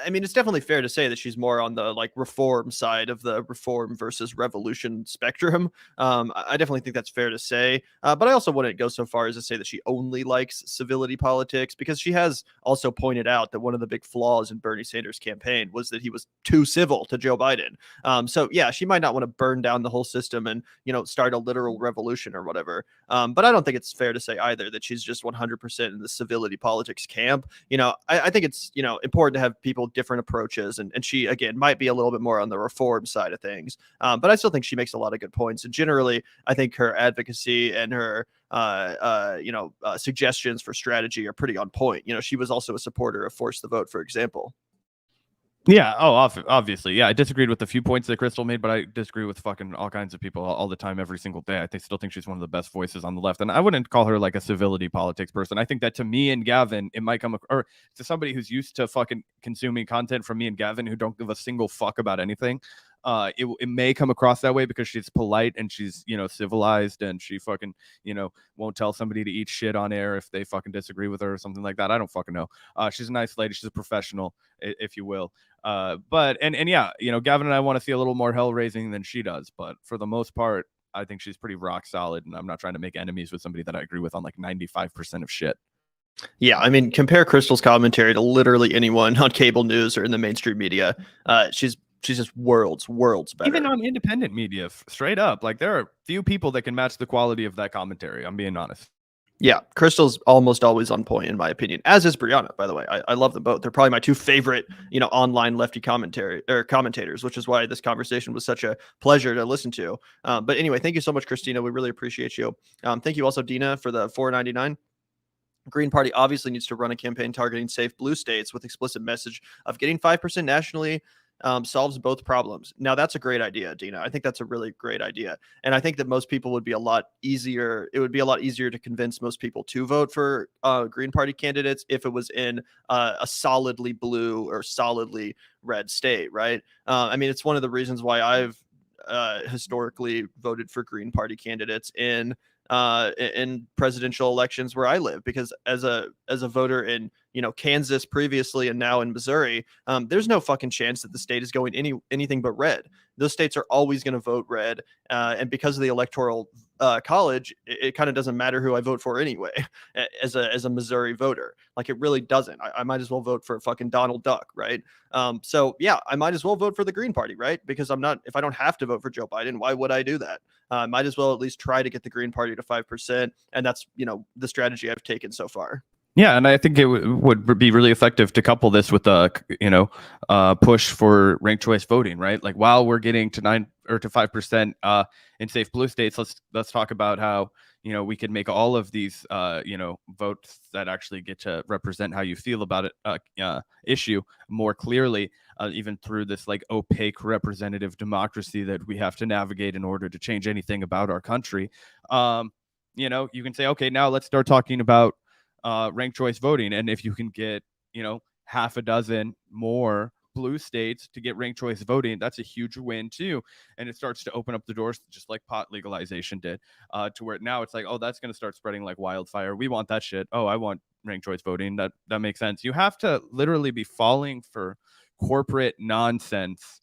I mean, it's definitely fair to say that she's more on the like reform side of the reform versus revolution spectrum. I definitely think that's fair to say. But I also wouldn't go so far as to say that she only likes civility politics, because she has also pointed out that one of the big flaws in Bernie Sanders' campaign was that he was too civil to Joe Biden. So yeah, she might not want to burn down the whole system and, you know, start a literal revolution or whatever. But I don't think it's fair to say either that she's just 100% in the civility politics camp. You know, I think it's, you know, important to have people different approaches, and she again might be a little bit more on the reform side of things, but I still think she makes a lot of good points, and generally I think her advocacy and her suggestions for strategy are pretty on point. You know, she was also a supporter of Force the Vote, for example. Yeah. Oh, obviously. Yeah. I disagreed with a few points that Krystal made, but I disagree with fucking all kinds of people all the time, every single day. Still think she's one of the best voices on the left. And I wouldn't call her like a civility politics person. I think that to me and Gavin, it might come, or to somebody who's used to fucking consuming content from me and Gavin, who don't give a single fuck about anything. It may come across that way because she's polite and she's, you know, civilized, and she fucking, you know, won't tell somebody to eat shit on air if they fucking disagree with her or something like that. I don't fucking know. She's a nice lady. She's a professional, if you will. But yeah, you know, Gavin and I want to see a little more hell raising than she does, but for the most part, I think she's pretty rock solid, and I'm not trying to make enemies with somebody that I agree with on like 95% of shit. Yeah, I mean, compare Krystal's commentary to literally anyone on cable news or in the mainstream media. She's just worlds better. Even on independent media, straight up. Like, there are few people that can match the quality of that commentary. I'm being honest. Yeah, Krystal's almost always on point, in my opinion, as is Briahna, by the way. I love them both. They're probably my two favorite, you know, online lefty commentators, which is why this conversation was such a pleasure to listen to. But anyway, thank you so much, Christina. We really appreciate you. Thank you also, Dina, for the $4.99. Green Party obviously needs to run a campaign targeting safe blue states with explicit message of getting 5% nationally solves both problems. Now, that's a great idea, Dina. I think that's a really great idea. And I think that most people would be a lot easier. It would be a lot easier to convince most people to vote for Green Party candidates if it was in a solidly blue or solidly red state, right? I mean, it's one of the reasons why I've historically voted for Green Party candidates in presidential elections where I live, because as a voter in, you know, Kansas previously and now in Missouri, there's no fucking chance that the state is going anything but red. Those states are always going to vote red, and because of the electoral college, it kind of doesn't matter who I vote for anyway. As a Missouri voter, like, it really doesn't. I might as well vote for fucking Donald Duck, right? So yeah, I might as well vote for the Green Party, right? Because if I don't have to vote for Joe Biden, why would I do that? Might as well at least try to get the Green Party to 5%, and that's, you know, the strategy I've taken so far. Yeah, and I think it would be really effective to couple this with a, you know, push for ranked choice voting, right? Like, while we're getting to 9 or to 5% in safe blue states, let's talk about how, you know, we could make all of these, you know, votes that actually get to represent how you feel about it issue more clearly, even through this like opaque representative democracy that we have to navigate in order to change anything about our country. You know, you can say, okay, now let's start talking about ranked choice voting, and if you can get, you know, half a dozen more blue states to get ranked choice voting, that's a huge win too, and it starts to open up the doors, just like pot legalization did, to where now it's like, oh, that's going to start spreading like wildfire. We want that shit. Oh, I want ranked choice voting. That makes sense. You have to literally be falling for corporate nonsense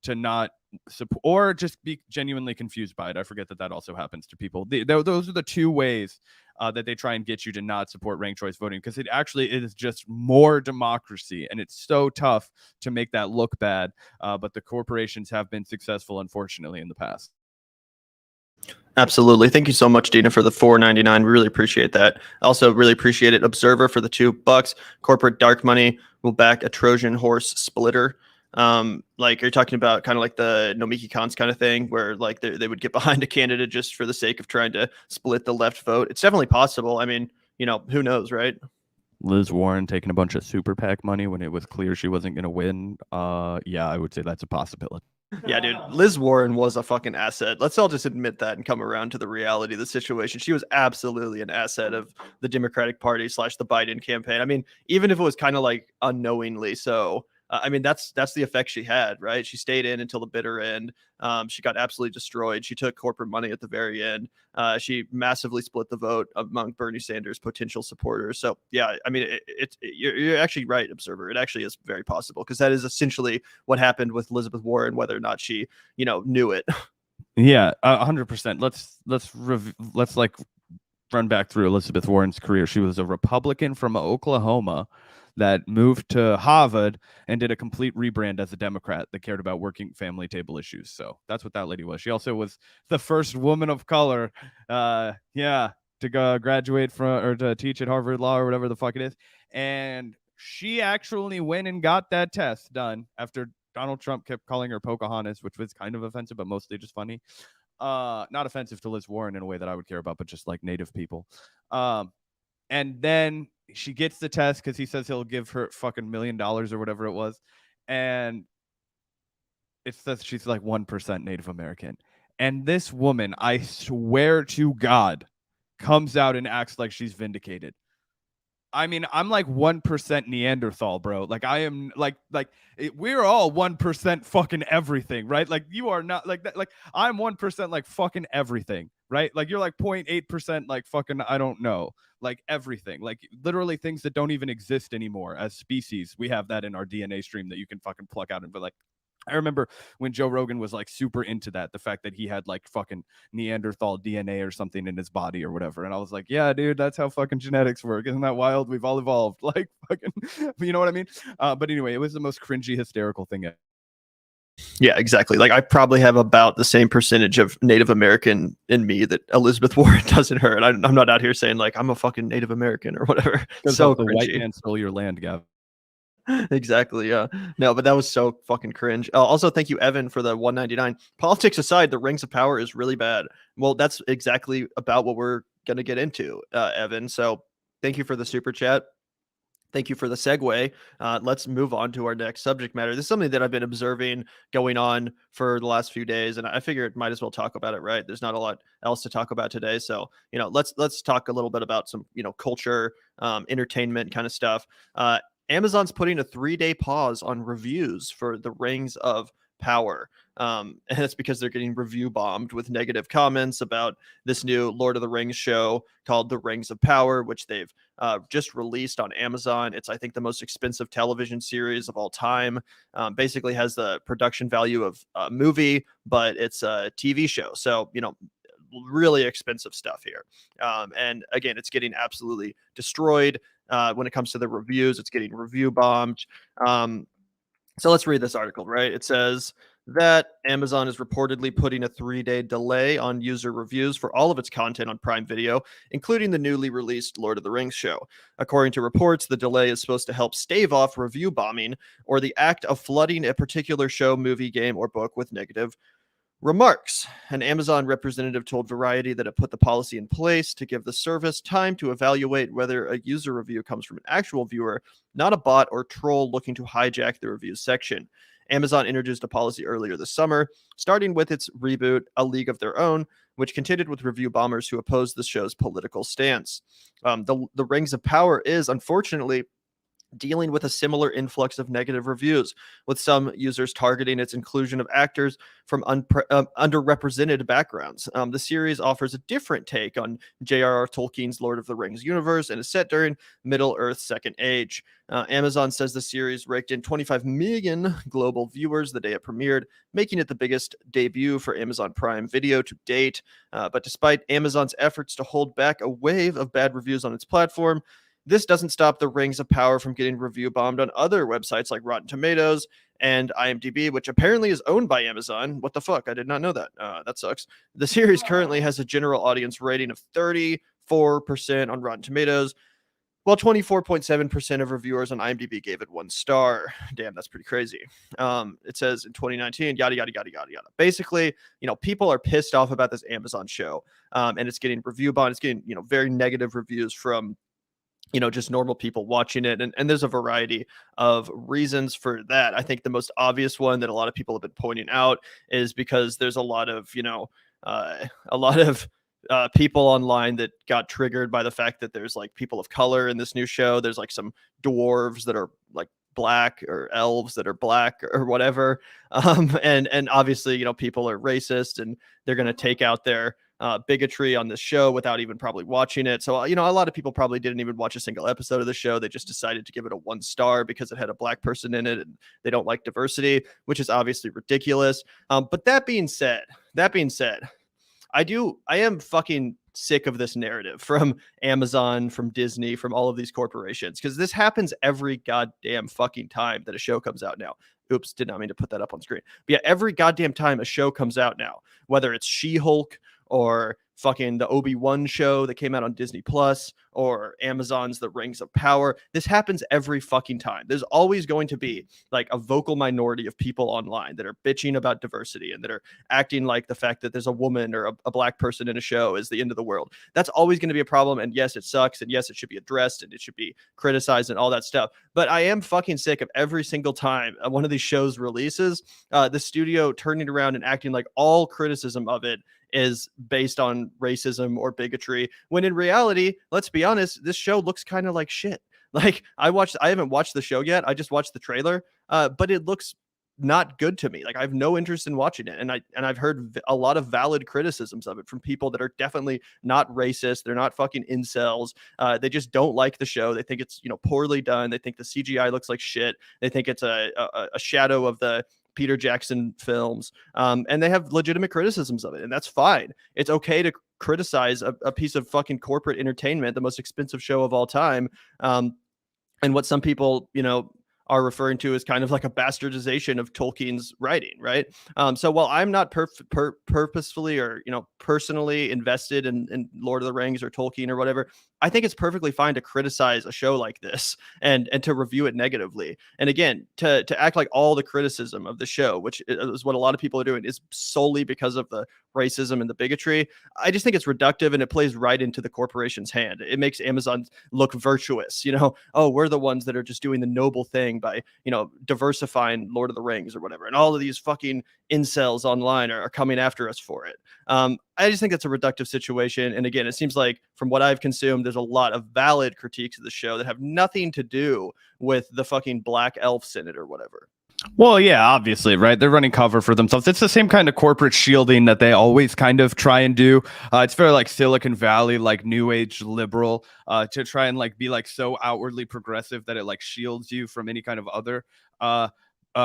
to not support, or just be genuinely confused by it. I forget that also happens to people. Those are the two ways that they try and get you to not support ranked choice voting, because it actually is just more democracy, and it's so tough to make that look bad. But the corporations have been successful, unfortunately, in the past. Absolutely. Thank you so much, Dina, for the $4.99. We really appreciate that. Also, really appreciate it, Observer, for the $2. Corporate dark money will back a Trojan horse splitter. Like, you're talking about kind of like the Nomiki Cons kind of thing, where like they would get behind a candidate just for the sake of trying to split the left vote. It's definitely possible. I mean, you know, who knows, right? Liz Warren taking a bunch of super PAC money when it was clear she wasn't going to win. Yeah, I would say that's a possibility. Yeah, dude. Liz Warren was a fucking asset. Let's all just admit that and come around to the reality of the situation. She was absolutely an asset of the Democratic Party / the Biden campaign. I mean, even if it was kind of like unknowingly so. I mean, that's the effect she had, right? She stayed in until the bitter end. She got absolutely destroyed. She took corporate money at the very end. She massively split the vote among Bernie Sanders' potential supporters. So, yeah, I mean, you're actually right, Observer. It actually is very possible because that is essentially what happened with Elizabeth Warren, whether or not she, knew it. Yeah, 100%. Let's like run back through Elizabeth Warren's career. She was a Republican from Oklahoma that moved to Harvard and did a complete rebrand as a Democrat that cared about working family table issues. So that's what that lady was. She also was the first woman of color, to go graduate from or to teach at Harvard Law or whatever the fuck it is. And she actually went and got that test done after Donald Trump kept calling her Pocahontas, which was kind of offensive, but mostly just funny. Not offensive to Liz Warren in a way that I would care about, but just like Native people. And then she gets the test because he says he'll give her fucking $1 million or whatever it was. And it says she's like 1% Native American. And this woman, I swear to God, comes out and acts like she's vindicated. I mean, I'm like 1% Neanderthal, bro. Like I am we're all 1% fucking everything, right? Like you are not like that. Like I'm 1% like fucking everything, right? Like you're like 0.8% like fucking, I don't know, like everything, like literally things that don't even exist anymore as species. We have that in our DNA stream that you can fucking pluck out and be like, I remember when Joe Rogan was like super into that, the fact that he had like fucking Neanderthal DNA or something in his body or whatever. And I was like, yeah, dude, that's how fucking genetics work. Isn't that wild? We've all evolved. Like fucking, you know what I mean? But anyway, it was the most cringy, hysterical thing ever. Yeah, exactly. Like I probably have about the same percentage of Native American in me that Elizabeth Warren does in her. And I'm not out here saying like I'm a fucking Native American or whatever. So the cringy. white man stole your land, Gav. Exactly. Yeah. No, but that was so fucking cringe. Also, thank you, Evan, for the 199. Politics aside, the Rings of Power is really bad. Well, that's exactly about what we're gonna get into, Evan. So thank you for the super chat. Thank you for the segue. Let's move on to our next subject matter. This is something that I've been observing going on for the last few days, and I figured might as well talk about it. Right? There's not a lot else to talk about today, so let's talk a little bit about some culture, entertainment kind of stuff. Amazon's putting a 3-day pause on reviews for the Rings of Power. And it's because they're getting review bombed with negative comments about this new Lord of the Rings show called The Rings of Power, which they've just released on Amazon. It's, I think, the most expensive television series of all time. Basically has the production value of a movie, but it's a TV show. So, really expensive stuff here. And again, it's getting absolutely destroyed. When it comes to the reviews, it's getting review bombed. So let's read this article, right? It says that Amazon is reportedly putting a 3-day delay on user reviews for all of its content on Prime Video, including the newly released Lord of the Rings show. According to reports, the delay is supposed to help stave off review bombing or the act of flooding a particular show, movie, game, or book with negative remarks. An Amazon representative told Variety that it put the policy in place to give the service time to evaluate whether a user review comes from an actual viewer, not a bot or troll looking to hijack the reviews section. Amazon introduced a policy earlier this summer, starting with its reboot, A League of Their Own, which contended with review bombers who opposed the show's political stance. The Rings of Power is, unfortunately, dealing with a similar influx of negative reviews, with some users targeting its inclusion of actors from underrepresented backgrounds. The series offers a different take on J.R.R. Tolkien's Lord of the Rings universe and is set during Middle-earth's Second Age. Amazon says the series raked in 25 million global viewers the day it premiered, making it the biggest debut for Amazon Prime Video to date. But despite Amazon's efforts to hold back a wave of bad reviews on its platform, this doesn't stop the Rings of Power from getting review bombed on other websites like Rotten Tomatoes and IMDb, which apparently is owned by Amazon. What the fuck? I did not know that. That sucks. The series currently has a general audience rating of 34% on Rotten Tomatoes, while 24.7% of reviewers on IMDb gave it 1 star. Damn, that's pretty crazy. It says in 2019, yada, yada, yada, yada, yada. Basically, people are pissed off about this Amazon show, and it's getting review bombed. It's getting, very negative reviews from just normal people watching it. And there's a variety of reasons for that. I think the most obvious one that a lot of people have been pointing out is because there's a lot of, people online that got triggered by the fact that there's like people of color in this new show. There's like some dwarves that are like black, or elves that are black, or whatever. And obviously, people are racist, and they're going to take out their bigotry on this show without even probably watching it. So, a lot of people probably didn't even watch a single episode of the show. They just decided to give it a 1 star because it had a black person in it, and they don't like diversity, which is obviously ridiculous. But that being said, I am fucking sick of this narrative from Amazon, from Disney, from all of these corporations, because this happens every goddamn fucking time that a show comes out now. Oops, did not mean to put that up on screen. But yeah, every goddamn time a show comes out now, whether it's She-Hulk or fucking the Obi-Wan show that came out on Disney Plus, or Amazon's The Rings of Power. This happens every fucking time. There's always going to be like a vocal minority of people online that are bitching about diversity and that are acting like the fact that there's a woman or a black person in a show is the end of the world. That's always going to be a problem. And yes, it sucks. And yes, it should be addressed, and it should be criticized and all that stuff. But I am fucking sick of every single time one of these shows releases, the studio turning around and acting like all criticism of it is based on racism or bigotry, when in reality, let's be honest, this show looks kind of like shit. Like I haven't watched the show yet. I just watched the trailer, but it looks not good to me. Like I have no interest in watching it. And I've heard a lot of valid criticisms of it from people that are definitely not racist. They're not fucking incels. They just don't like the show. They think it's, poorly done. They think the CGI looks like shit. They think it's a shadow of the Peter Jackson films, and they have legitimate criticisms of it, and that's fine. It's okay to criticize a piece of fucking corporate entertainment, the most expensive show of all time, and what some people, are referring to as kind of like a bastardization of Tolkien's writing, right? So while I'm not purposefully or personally invested in Lord of the Rings or Tolkien or whatever, I think it's perfectly fine to criticize a show like this and to review it negatively. And again, to act like all the criticism of the show, which is what a lot of people are doing, is solely because of the racism and the bigotry. I just think it's reductive, and it plays right into the corporation's hand. It makes Amazon look virtuous. Oh, we're the ones that are just doing the noble thing by, diversifying Lord of the Rings or whatever. And all of these fucking incels online are coming after us for it. I just think that's a reductive situation. And again, it seems like from what I've consumed, there's a lot of valid critiques of the show that have nothing to do with the fucking black elf in it or whatever. Well, yeah, obviously, right? They're running cover for themselves. It's the same kind of corporate shielding that they always kind of try and do. It's very like Silicon Valley, like new age liberal, to try and like be like so outwardly progressive that it like shields you from any kind of other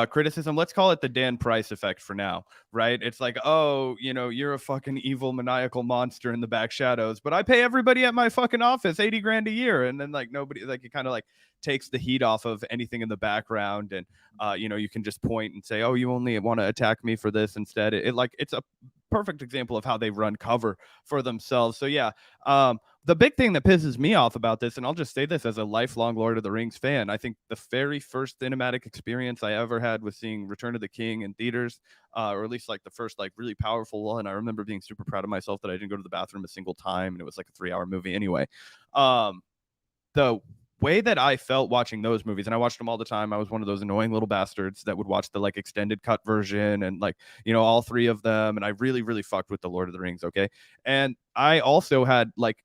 criticism. Let's call it the Dan Price effect for now, right? It's like, oh, you're a fucking evil maniacal monster in the back shadows, but I pay everybody at my fucking office 80 grand a year. And then like nobody, like it kind of like takes the heat off of anything in the background. And, you can just point and say, oh, you only want to attack me for this instead. It's a perfect example of how they run cover for themselves. So yeah, the big thing that pisses me off about this, and I'll just say this as a lifelong Lord of the Rings fan, I think the very first cinematic experience I ever had was seeing Return of the King in theaters, or at least like the first like really powerful one. I remember being super proud of myself that I didn't go to the bathroom a single time, and it was like a 3-hour movie anyway. The way that I felt watching those movies, and I watched them all the time. I was one of those annoying little bastards that would watch the like extended cut version and like, all 3 of them. And I really, really fucked with the Lord of the Rings. Okay. And I also had like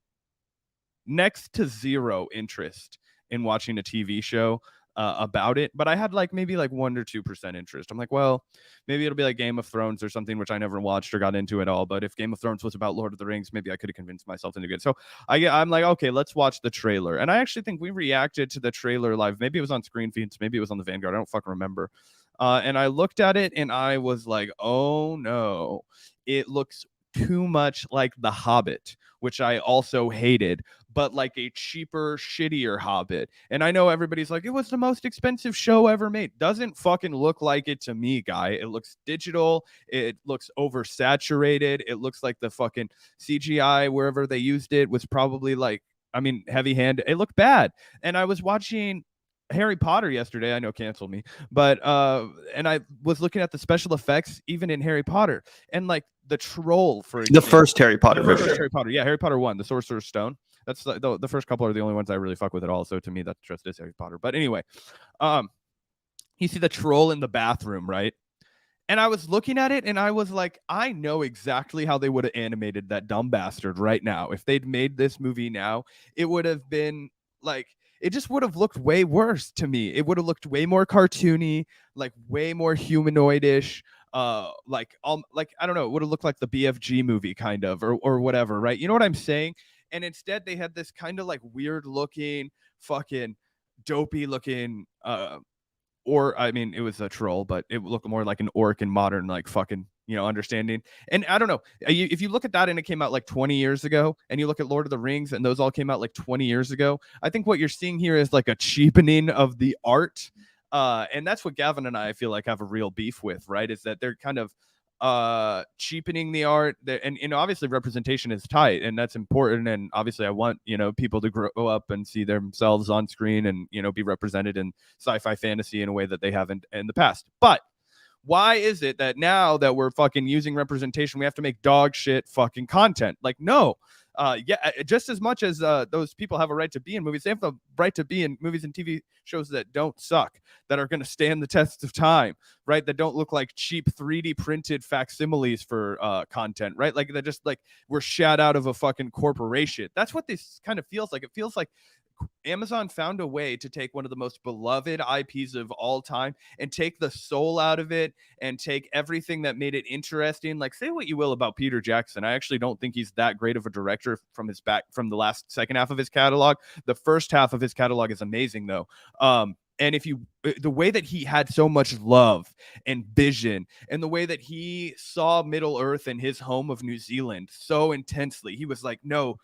next to zero interest in watching a TV show about it, but I had like maybe like 1 or 2% interest. I'm like, well, maybe it'll be like Game of Thrones or something, which I never watched or got into at all. But if Game of Thrones was about Lord of the Rings, maybe I could have convinced myself into it. So I'm like, okay, let's watch the trailer. And I actually think we reacted to the trailer live. Maybe it was on Screen Feeds, maybe it was on the Vanguard. I don't fucking remember. And I looked at it and I was like, oh no, it looks too much like The Hobbit, which I also hated, but like a cheaper, shittier Hobbit. And I know everybody's like, it was the most expensive show ever made. Doesn't fucking look like it to me, guy. It looks digital. It looks oversaturated. It looks like the fucking CGI, wherever they used it, was probably like, heavy hand. It looked bad. And I was watching Harry Potter yesterday. I know, cancel me, but and I was looking at the special effects even in Harry Potter, and like the troll, for example, The first Harry Potter the movie. first Harry Potter, yeah, Harry Potter 1, the Sorcerer's Stone. That's the first couple are the only ones I really fuck with at all. So to me, that just is Harry Potter. But anyway, you see the troll in the bathroom, right? And I was looking at it and I was like, I know exactly how they would have animated that dumb bastard right now. If they'd made this movie now, it would have been like, it just would have looked way worse to me. It would have looked way more cartoony, like way more humanoidish. Like I don't know, it would have looked like the BFG movie kind of, or whatever, right? You know what I'm saying? And instead they had this kind of like weird looking, fucking dopey looking, or I mean, it was a troll, but it looked more like an orc in modern, like fucking, understanding. And I don't know, if you look at that and it came out like 20 years ago, and you look at Lord of the Rings and those all came out like 20 years ago, I think what you're seeing here is like a cheapening of the art. And that's what Gavin and I feel like have a real beef with, right? Is that they're kind of cheapening the art, and obviously representation is tight and that's important, and obviously I want people to grow up and see themselves on screen and be represented in sci-fi fantasy in a way that they haven't in the past. But why is it that now that we're fucking using representation, we have to make dog shit fucking content? Like, no. Just as much as those people have a right to be in movies, they have the right to be in movies and TV shows that don't suck, that are going to stand the test of time, right? That don't look like cheap 3D printed facsimiles for content, right? Like they're just like we're shat out of a fucking corporation. That's what this kind of feels like. It feels like Amazon found a way to take one of the most beloved IPs of all time and take the soul out of it and take everything that made it interesting. Like, say what you will about Peter Jackson. I actually don't think he's that great of a director from the second half of his catalog. The first half of his catalog is amazing though. And the way that he had so much love and vision, and the way that he saw Middle Earth and his home of New Zealand so intensely, he was like, no,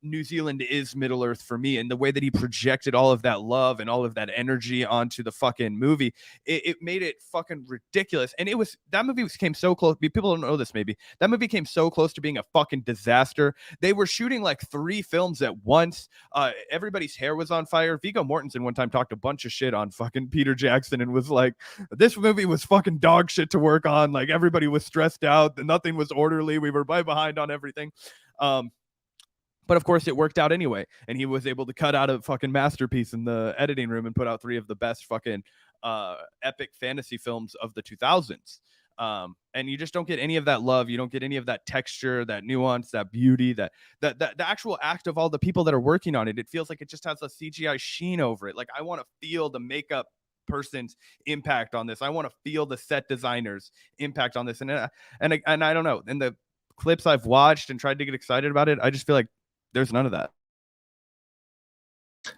New Zealand is Middle Earth for me. And the way that he projected all of that love and all of that energy onto the fucking movie, it made it fucking ridiculous. And that movie came so close. People don't know this, maybe. That movie came so close to being a fucking disaster. They were shooting like 3 films at once. Everybody's hair was on fire. Viggo Mortensen one time talked a bunch of shit on fucking Peter Jackson and was like, this movie was fucking dog shit to work on. Like, everybody was stressed out. Nothing was orderly. We were right behind on everything. But of course it worked out anyway. And he was able to cut out a fucking masterpiece in the editing room and put out 3 of the best fucking epic fantasy films of the 2000s. And you just don't get any of that love. You don't get any of that texture, that nuance, that beauty, that the actual act of all the people that are working on it. It feels like it just has a CGI sheen over it. Like, I want to feel the makeup person's impact on this. I want to feel the set designer's impact on this. And I don't know. In the clips I've watched and tried to get excited about it, I just feel like there's none of that.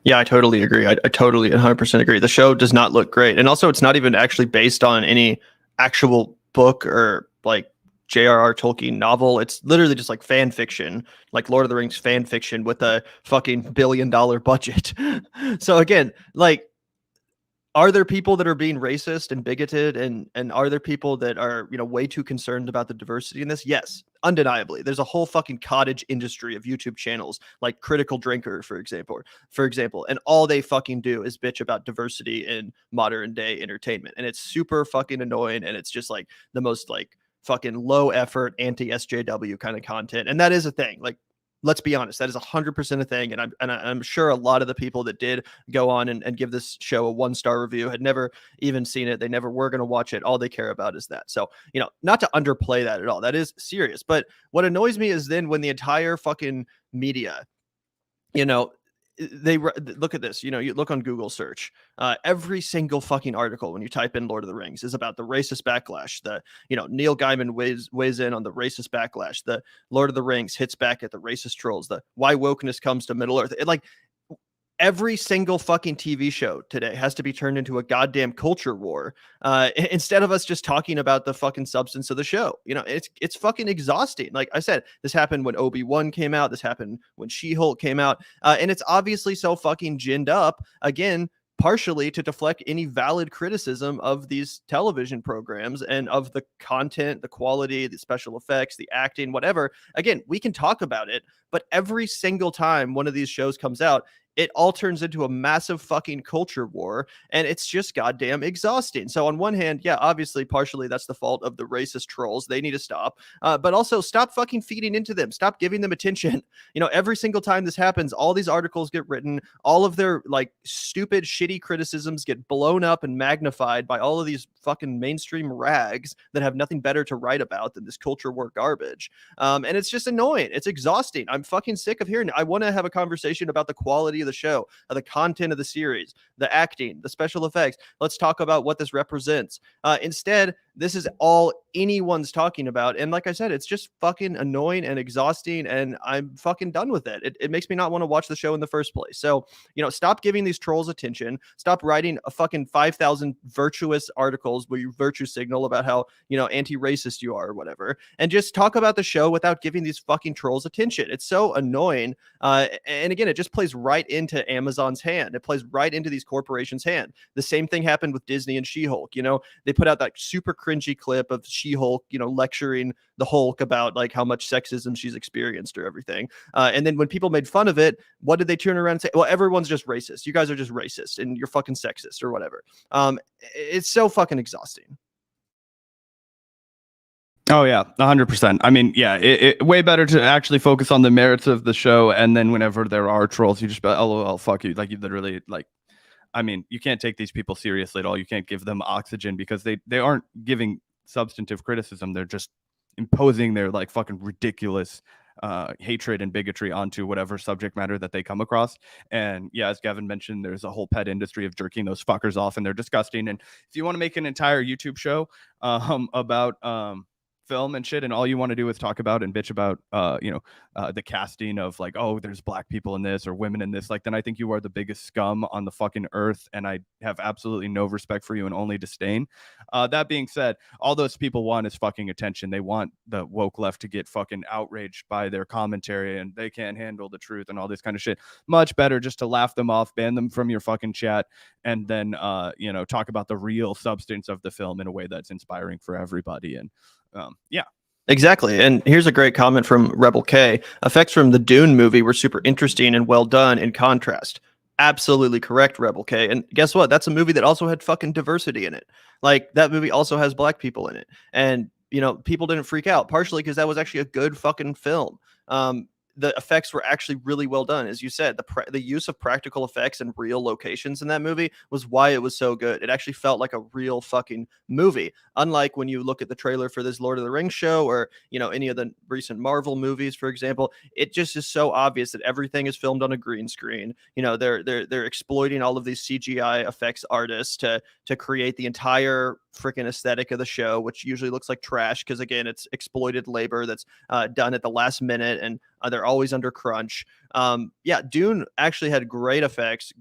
Yeah, I totally agree. I totally 100% agree. The show does not look great. And also, it's not even actually based on any actual book or like J.R.R. Tolkien novel. It's literally just like fan fiction, like Lord of the Rings fan fiction with a fucking $1 billion budget. So again, like, are there people that are being racist and bigoted, and are there people that are, way too concerned about the diversity in this? Yes, undeniably. There's a whole fucking cottage industry of YouTube channels like Critical Drinker, for example, and all they fucking do is bitch about diversity in modern day entertainment. And it's super fucking annoying, and it's just like the most like fucking low effort anti-SJW kind of content. And that is a thing. Like, let's be honest, that is 100% a thing. And I'm sure a lot of the people that did go on and give this show a 1-star review had never even seen it. They never were going to watch it. All they care about is that. So, not to underplay that at all. That is serious. But what annoys me is then when the entire fucking media, they look at this, you look on Google search, every single fucking article when you type in Lord of the Rings is about the racist backlash. Neil Gaiman weighs in on the racist backlash. The Lord of the Rings hits back at the racist trolls. The why wokeness comes to Middle Earth. Every single fucking TV show today has to be turned into a goddamn culture war, instead of us just talking about the fucking substance of the show. It's fucking exhausting. Like I said, this happened when Obi-Wan came out. This happened when She-Hulk came out. And it's obviously so fucking ginned up, again, partially to deflect any valid criticism of these television programs and of the content, the quality, the special effects, the acting, whatever. Again, we can talk about it, but every single time one of these shows comes out, it all turns into a massive fucking culture war, and it's just goddamn exhausting. So on one hand, yeah, obviously partially that's the fault of the racist trolls. They need to stop. But also stop fucking feeding into them. Stop giving them attention. Every single time this happens, all these articles get written, all of their like stupid, shitty criticisms get blown up and magnified by all of these fucking mainstream rags that have nothing better to write about than this culture war garbage. And it's just annoying. It's exhausting. I'm fucking sick of hearing it. I want to have a conversation about the quality of the show, of the content of the series, the acting, the special effects. Let's talk about what this represents. Instead, this is all anyone's talking about. And like I said, it's just fucking annoying and exhausting, and I'm fucking done with it. It makes me not want to watch the show in the first place. So, stop giving these trolls attention. Stop writing a fucking 5,000 virtuous articles where you virtue signal about how, anti-racist you are or whatever. And just talk about the show without giving these fucking trolls attention. It's so annoying. And again, it just plays right into Amazon's hand. It plays right into these corporations' hand. The same thing happened with Disney and She-Hulk. They put out that super cringy clip of She-Hulk, lecturing the Hulk about like how much sexism she's experienced or everything. And then when people made fun of it, what did they turn around and say? Well, everyone's just racist. You guys are just racist and you're fucking sexist or whatever. It's so fucking exhausting. Oh yeah, 100%. I mean, yeah, it way better to actually focus on the merits of the show, and then whenever there are trolls, you just be like, LOL, fuck you. Like, you literally, like, I mean, you can't take these people seriously at all. You can't give them oxygen because they aren't giving substantive criticism. They're just imposing their like fucking ridiculous hatred and bigotry onto whatever subject matter that they come across. And yeah, as Gavin mentioned, there's a whole pet industry of jerking those fuckers off, and they're disgusting. And if you want to make an entire YouTube show about film and shit, and all you want to do is talk about and bitch about the casting of like, oh, there's black people in this or women in this, like, then I think you are the biggest scum on the fucking earth, and I have absolutely no respect for you and only disdain. That being said, all those people want is fucking attention. They want the woke left to get fucking outraged by their commentary, and they can't handle the truth and all this kind of shit. Much better just to laugh them off, ban them from your fucking chat, and then talk about the real substance of the film in a way that's inspiring for everybody. And yeah. Exactly. And here's a great comment from Rebel K. Effects from the Dune movie were super interesting and well done in contrast. Absolutely correct, Rebel K. And guess what? That's a movie that also had fucking diversity in it. Like, that movie also has black people in it. And, people didn't freak out, partially because that was actually a good fucking film. The effects were actually really well done. As you said, the use of practical effects and real locations in that movie was why it was so good. It actually felt like a real fucking movie. Unlike when you look at the trailer for this Lord of the Rings show or, any of the recent Marvel movies, for example, it just is so obvious that everything is filmed on a green screen. They're exploiting all of these CGI effects artists to create the entire freaking aesthetic of the show, which usually looks like trash because, again, it's exploited labor that's done at the last minute, and they're always under crunch. Dune actually had great effects,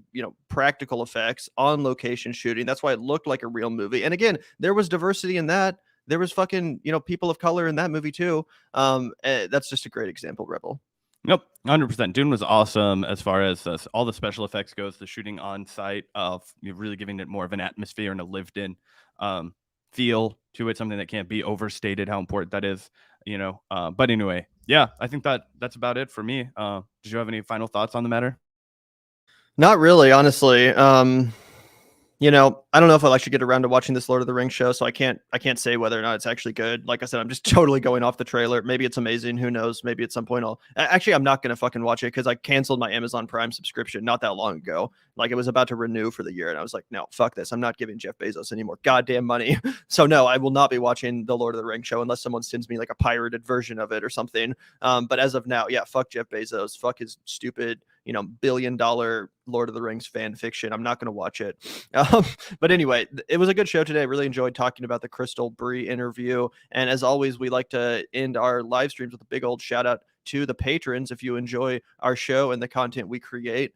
practical effects, on location shooting. That's why it looked like a real movie. And again, there was diversity in that. There was fucking, people of color in that movie too. That's just a great example, Rebel. Nope, 100%. Dune was awesome as far as all the special effects goes. The shooting on site of really giving it more of an atmosphere and a lived-in feel to it, something that can't be overstated how important that is. But anyway, yeah, I think that's about it for me. Did you have any final thoughts on the matter? Not really, honestly. I don't know if I'll actually get around to watching this Lord of the Rings show, so I can't say whether or not it's actually good. Like I said, I'm just totally going off the trailer. Maybe it's amazing. Who knows? Maybe at some point I'm not going to fucking watch it because I canceled my Amazon Prime subscription not that long ago. Like, it was about to renew for the year, and I was like, no, fuck this. I'm not giving Jeff Bezos any more goddamn money. So no, I will not be watching the Lord of the Rings show unless someone sends me like a pirated version of it or something. But as of now, yeah, fuck Jeff Bezos. Fuck his stupid, $1 billion Lord of the Rings fan fiction. I'm not going to watch it. But anyway, it was a good show today. I really enjoyed talking about the Krystal Brie interview. And as always, we like to end our live streams with a big old shout out to the patrons. If you enjoy our show and the content we create,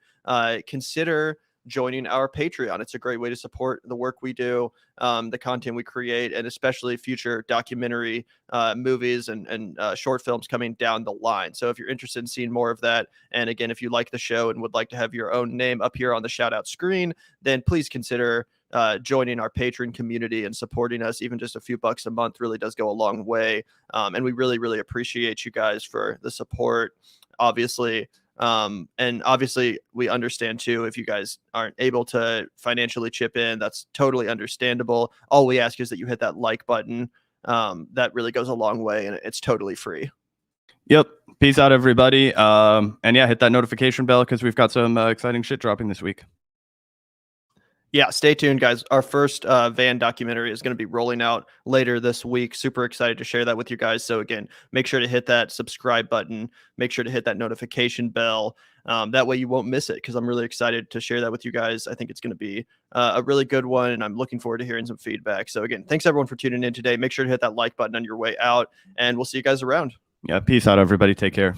consider joining our Patreon. It's a great way to support the work we do, the content we create, and especially future documentary movies and short films coming down the line. So if you're interested in seeing more of that, and again, if you like the show and would like to have your own name up here on the shout out screen, then please consider joining our Patreon community and supporting us. Even just a few bucks a month really does go a long way. And we really, really appreciate you guys for the support. Obviously, And obviously we understand too, if you guys aren't able to financially chip in, that's totally understandable. All we ask is that you hit that like button. That really goes a long way, and it's totally free. Yep. Peace out, everybody. And yeah, hit that notification bell because we've got some exciting shit dropping this week. Yeah, stay tuned, guys. Our first van documentary is going to be rolling out later this week. Super excited to share that with you guys. So again, make sure to hit that subscribe button. Make sure to hit that notification bell. That way you won't miss it, because I'm really excited to share that with you guys. I think it's going to be a really good one, and I'm looking forward to hearing some feedback. So again, thanks everyone for tuning in today. Make sure to hit that like button on your way out, and we'll see you guys around. Yeah. Peace out, everybody. Take care.